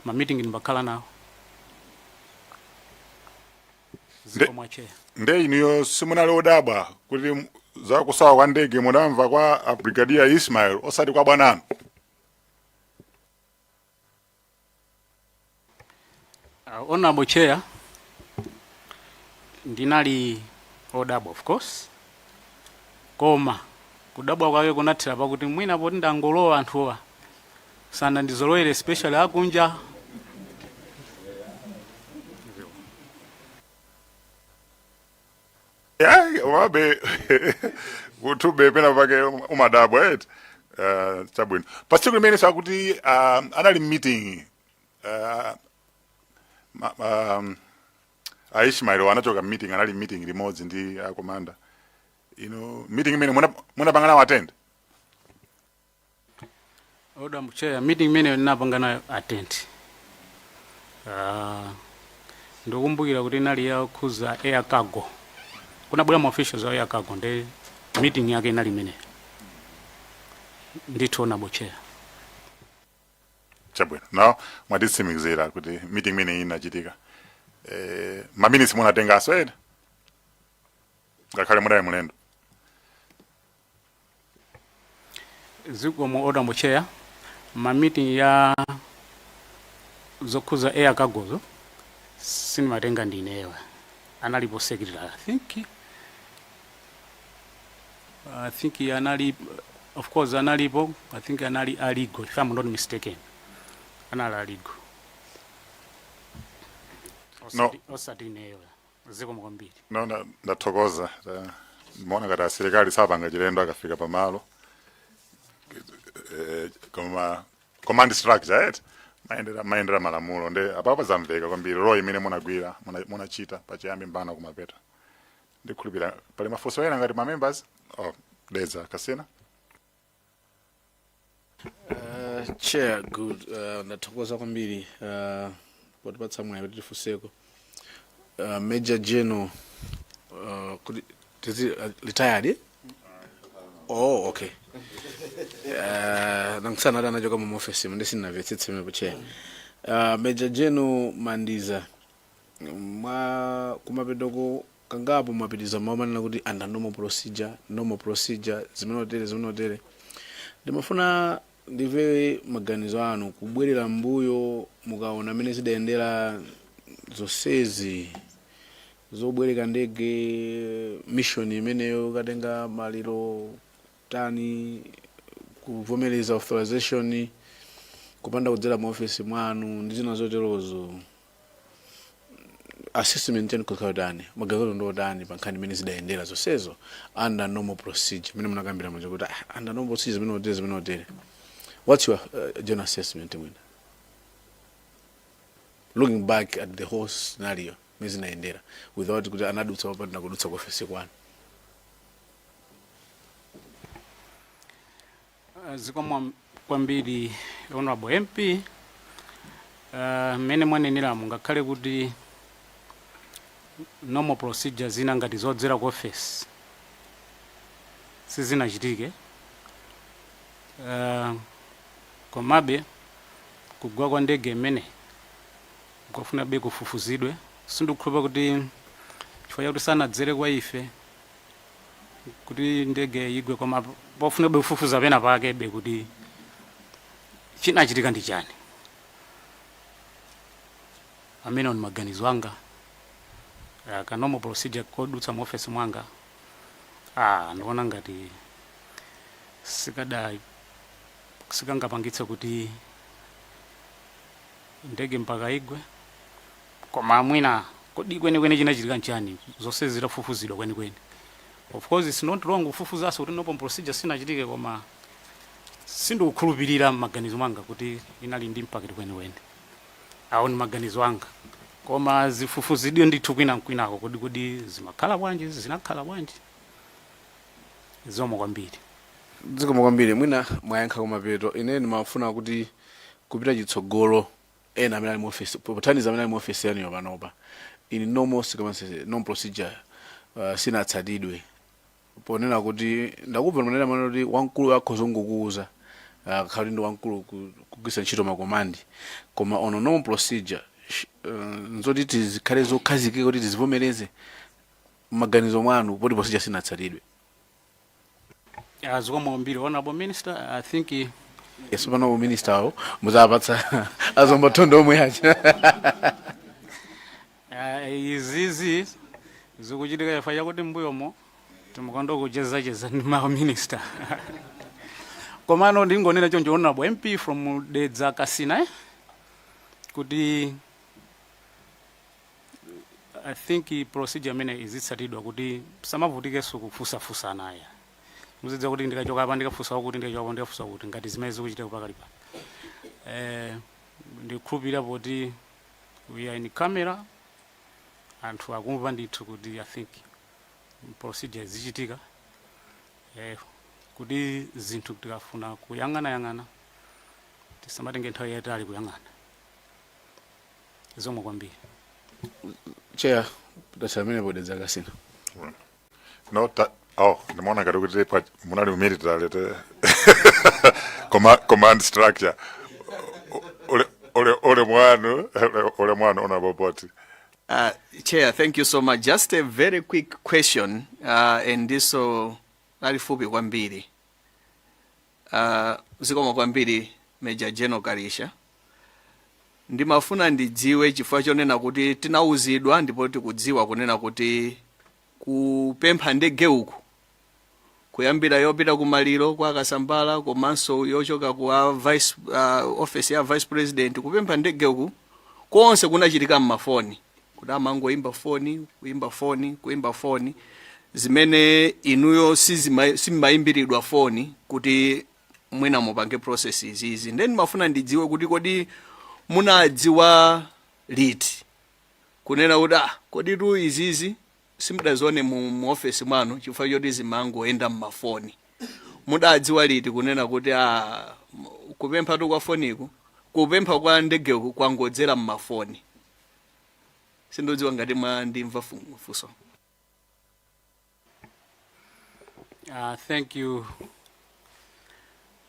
ma meeting ndimakhala nawo. Zikomo chair. Nde iniyo simunali odabwa kuti za kusawa kwa ndege munamva kwa Brigadier Ismail osati kwa bwananu? Honorable chair, ndinali odabwa of course. Koma kudabwa kwake kunathira pakuti mwina poti ndangolowa anthuwa sana ndizolowere especially akunja. Wabe kutube pena pake umadabwa chabwino. Pasiku limene sakuti anali meeting Ishmael wanachoka meeting anali meeting limodzi ndi commander. Meeting imene munapangana attend? Honorable chair, meeting imene ndinapangana attend. Ndikumbukira kuti inali ya khuza air cargo. Kunabwera ma officials wa air cargo ndi meeting yake inali imene. Ndithu honorable chair. Chabwino. Now mwaditsimikizira kuti meeting imene inachitika. Ma minutes munatenga aswed? Ngakhale mudali mulendo. Zikomo honorable chair, ma meeting ya zokhuza air cargo zo sinimatenga ndinewa. Analipo secretary, I think anali, of course analipo, I think anali aligo, if I'm not mistaken. Anali aligo. No. Osatinewa. Zikomo kwambiri. No, ndathokoza. Mbona ngati serikali sapanga chilendo akafika pamalo. Koma command structure maendera malamulo nde apapo zamveka kwambiri role imene munagwira munachita pachiyambi mbana kumapeta. Ndikhulupira pali mafunso ena ngati ma members Deza Kasena. Chair, good. Nathokoza kwambiri potipatsa mwayi kuti tifunseko. Major General retired? Oh, okay. nankusana ati anachoka mu office ndi sinamvetsetse mepo chair. Major General Mandiza kumapedoko kangapo mapitiza maomanena kuti under normal procedure zimene ndimafuna ndive maganizo anu kubwerera mbuyo mukaona amene zidayendera zonsezi zobwereka ndege mission imeneyo katenga maliro tani kuvomereza authorization kupanda kudzera mu office mwanu ndi zina zoterozo. Assessment yanu kukhaudani magazo ndo dani pankhani imene zidayendera zonsezo under normal procedure mene munakambira manje kuti under normal procedure zimene hotel. What's your general assessment mwina looking back at the whole scenario mene zinaendera without kuti anadutsa wapanda kudutsa ku office kwanu? Zikomo kwambiri honorable MP mene mwanenera mungakhale kuti normal procedure zina ngati zodzera ku office sizinachitike, komabe kugwa kwa ndege imene kufuna be kufufuzidwe sindikukhulupirira kuti chifukwa chakuti sanadzere kwa ife kuti ndege igwe, koma pofuna be kufufuza pena pake be kuti chinachitika ndi chani. Amene on maganizo anga ka normal procedure kodutsa mu office mwanga ndiona ngati sikangapangitse kuti ndege mpaka igwe, koma mwina kodi kwenikweni chinachitika nchani zonse zitafufuzidwa kwenikweni. Of course it's not wrong kufufuzaso kuti normal procedure sinachitike, koma sindikukhulupirira maganizo mwanga kuti inali ndi mpakiti kwenikweni. Awo ni maganizo anga, koma zifufuzidwe ndithu kwinako kodi zimakhala bwanji zinakhala bwanji. Zikomo kwambiri mwina mwayankha kumapeto. Ine ndimafuna kuti kupita chitsogolo ena amene ali mu office pothandiza amene ali mu office yanu panopa in normal procedure sinatsatidwe ponena kuti ndakupva manena mano kuti wamkulu akhozongokuuza khali ndi wamkulu kugwisa ntchito makomandi, koma ono normal procedure nzoti tizikhale zokhazikika kuti tizivomereze maganizo mwanu poti procedure sinatsatidwe. Zikomo kwambiri honorable minister. I think yes, honorable minister awo muzapatsa azombotondo omwe acha izizi zikuchitika yafa yakuti mbuyomo timukondo kucheza ndi ma minister. Komano ndingonena choncho honorable MP from Dedza Kasina kuti I think procedure amene izitsatidwa kuti samavutikeso kufusafusa naye. Muzidza kuti ndikachoka apa ndikafusa kuti ndikachoka ndikafusa kuti ngati zimene zikuchitika pakali pa. Ndikhulupirira kuti we are in camera anthu akumva ndithu kuti I think procedure zichitika kuti zinthu tikafuna kuyang'ana tisamatenge nthawi yayitali kuyang'ana. Zikomo kwambiri. Chair, tasamene bode zakasina. No, nimeona ngati kuti pa munali military command structure ole mwanu ona boboti. Chair, thank you so much. Just a very quick question, and this ali fupi kwambiri. Zikomo kwambiri Major General Karisha. Ndimafuna ndidziwe chifukwa chonena kuti tinauzidwa ndipo tikudziwa kunena kuti kupempha ndege uku kuyambira yopita kumaliro kwa Kasambala komanso yochoka kwa office ya vice president kupempha ndege uku konse kunachitika mmafoni kuti amangoimba foni kuimba foni zimene inuyo simmayimbiridwa foni kuti mwina mupange processes izi. Then mafuna ndidziwe kuti kodi munadziwa liti kunena kuti kodi tu izizi simudazone mu office mwanu chifukwa choti zimangoenda mmafoni. Mudadziwa liti kunena kuti kupempha tu kwa foniku kupempha kwa ndegeku kwangodzera mmafoni. Sindodziwa ngati ndimva funso. Thank you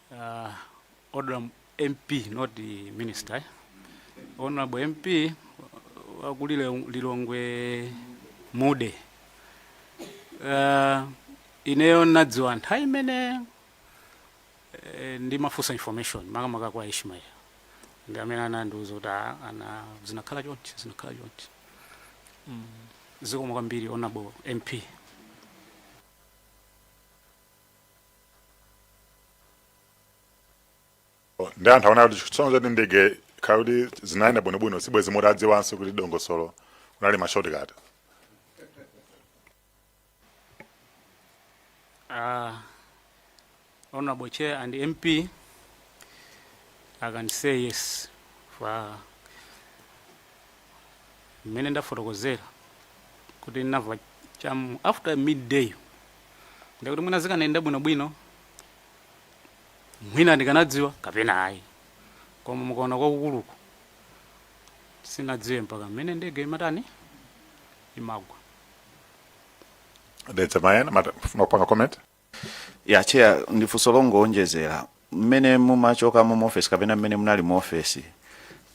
Honorable MP, not the minister. Honorable MP, wakulile Lilongwe Mude. Ineyo nadziwa nthawi imene ndi mafusa information makamaka kwa Ishmael. Ndi amene anandiuza kuti ana zinakhala chonchi. Zikomo kwambiri Honorable MP. Ndi anthu aona kuti chitsono choti ndege kuti zinayenda bwinobwino sibwezi moti adziwanso kuti dongosolo unali mashortcut. Honorable Chair and MP, I can say yes for mmene ndafotokozera kuti ndinamva chamu after midday ndikuti mwina zikanayenda bwinobwino mwina ndikanadziwa kapena ayi, koma mukaona kwakukuluku sinadziwe mpaka mmene ndege imatani imagwa. Ndetsa mayena mafuna kupanga comment. Ya chair ndifunso longoonjezera mmene mumachoka mu office kapena mmene munali mu office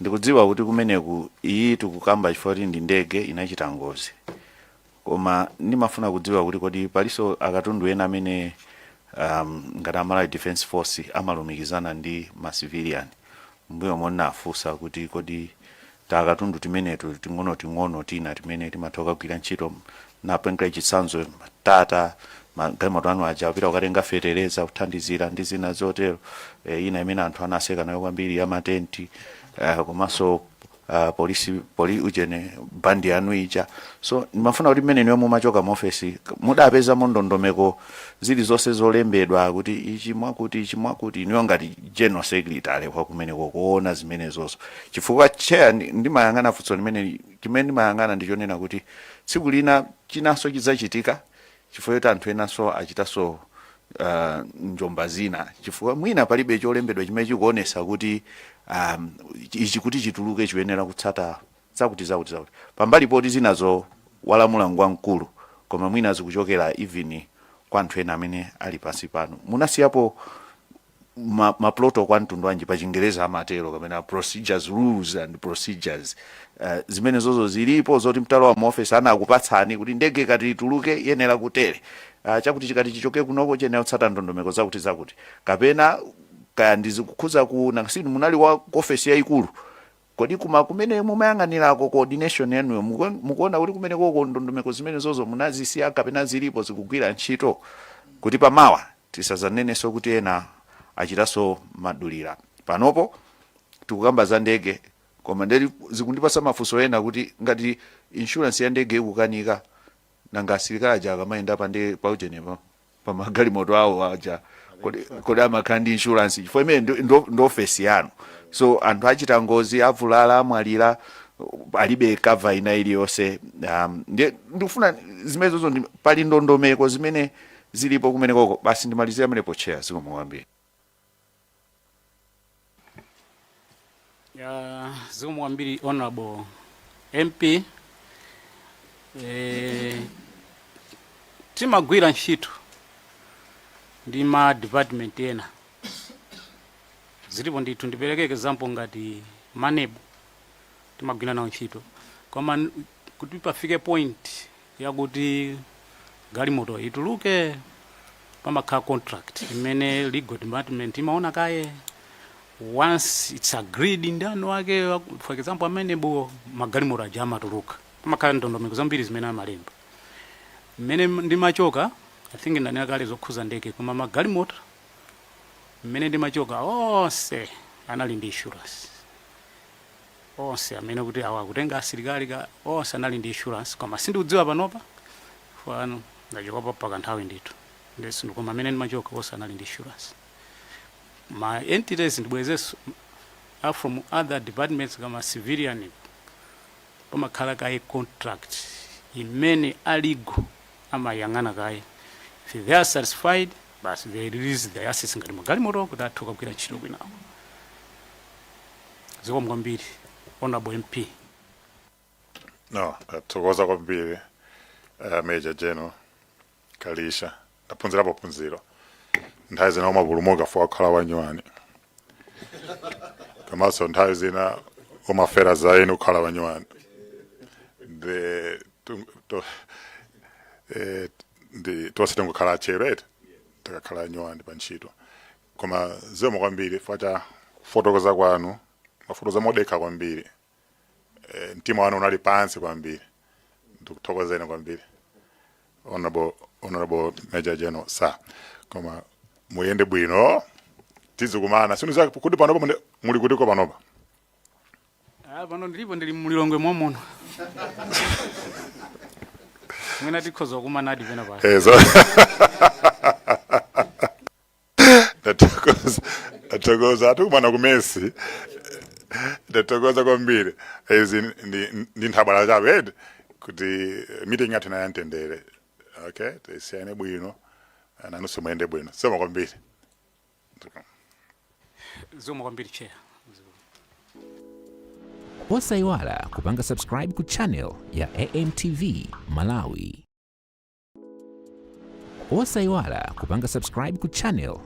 ndikudziwa kuti kumeneku iyi tikukamba chifukwa ndi ndege inachita ngozi, koma ndimafuna kudziwa kuti kodi paliso akatundu ena amene ngati amala defense force amalumikizana ndi ma civilian mbuyo mona afusa kuti kodi takatundu timenetu ting'ono tina timene timathoka kugwira ntchito napenga chitsanzo tata magalimoto anu aja apita ukatenga fetereza kuthandizira ndi zina zotero ina imene anthu anaseka nayo kwambiri ya matenti komanso poli ujene bandi yanu ija. So nimafuna kuti mmene niyo mumachoka mu office mudapeza ndondomeko zili zonse zolembedwa kuti ichi mwakuti niyo ngati general secretary kwa kumene kuona zimene zonso, chifukwa chair ndimayang'ana funso limene chimene ndimayang'ana ndichonena kuti tsiku lina chinanso chizachitika chifukwa kuti anthu enanso achitaso njomba zina, chifukwa mwina palibe cholembedwa chimene chikuonesa kuti ichi kuti chituluke chiyenera kutsata zakuti pambali poti zinazo walamula mkulu koma mwina zikuchokera even kwa anthu ena amene ali pansi pano. Munasiyapo maploto kwa mtundu wanji pa Chingereza amatero kapena procedures, rules and procedures zimene zozo zilipo zoti mtalo wa office anakupatsani kuti ndege kati ituluke yenera kutere chakuti chikati chichoke kunoko chenera kutsata ndondomeko zakuti kapena kaya ndizikukhuza ku ngasini munali wa office yayikulu kodi kumene mumayang'anirako coordination yanu mukuona kuti kumene koko ndondomeko zimene zozo munazisiya kapena zilipo zikugwira ntchito kuti pamawa tisazanenenso kuti ena achitaso madulira. Panopo tikukamba za ndege koma ndeli zikundipasa mafunso ena kuti ngati insurance ya ndege ikukanika nanga asilikali aja akamayenda pa ujenepa pa magalimoto awo aja kodi amakandi insurance chifukwa imene ndo office yanu. So anthu achita ngozi avulala amwalira alibe cover ina iliyonse ndikufuna zimene zozo pali ndondomeko zimene zilipo kumene koko. Basi ndimalizira mlepo chair zikomo kwambiri. Zikomo kwambiri Honorable MP. Timagwira ntchito ndi ma department ena zilipo ndithu, ndipereke example ngati Manebo timagwira nawo ntchito koma kuti pafike point yakuti galimoto ituluke pamakhala contract imene legal department imaona kaye once it's agreed ndi anu wake. For example Manebo magalimoto aja amatuluka pamakhala ndondomeko zambiri zimene amalemba mmene ndimachoka. I think ndanena kale zokhuza ndege koma magalimoto mmene ndimachoka onse anali ndi insurance, onse amene kuti awa kutenga asilikali onse anali ndi insurance koma sindikudziwa panopa fano ndachoka pa kanthawi ndithu ndesi koma amene ndimachoka onse anali ndi insurance. Ma entities ndibwezeso from other departments kama civilian pamakhala kaye contract imene aligo amayang'ana kaye. If they are satisfied, but they release the assets ngati magalimoto kuti athoka kugwira ntchito kwinawo. Zikomo kwambiri Honorable MP. No, thokoza kwambiri Major General Kalisha. Ndaphunzirapo phunziro. nthawi zina umapulumuka fo akhala wanyuwani komanso nthawi zina umafera zaini ukhala wanyuwani tonse tingokhala chero tikakhala nyuwani pa ntchito koma zikomo kwambiri facha kufotokoza kwanu mafotokoza modekha kwambiri mtima wanu unali pansi kwambiri ndikuthokozeni kwambiri honorable Major General sir koma muyende bwino tizikumana sinu kuti panopa muli kutiko panopa pano ndili mulilongwe momono mwina tikhoza kumana adi pena pa ndatokoza atikumana kumesi ndatokoza kwambiri ezi ndi nthabwala chabe kuti meeting yathu nayantendere okay tisiyane bwino nanunso muyende bwino zikomo kwambiri zikomo kwambiri chair osayiwala kupanga subscribe ku channel ya AMTV Malawi. Osayiwala kupanga subscribe ku channel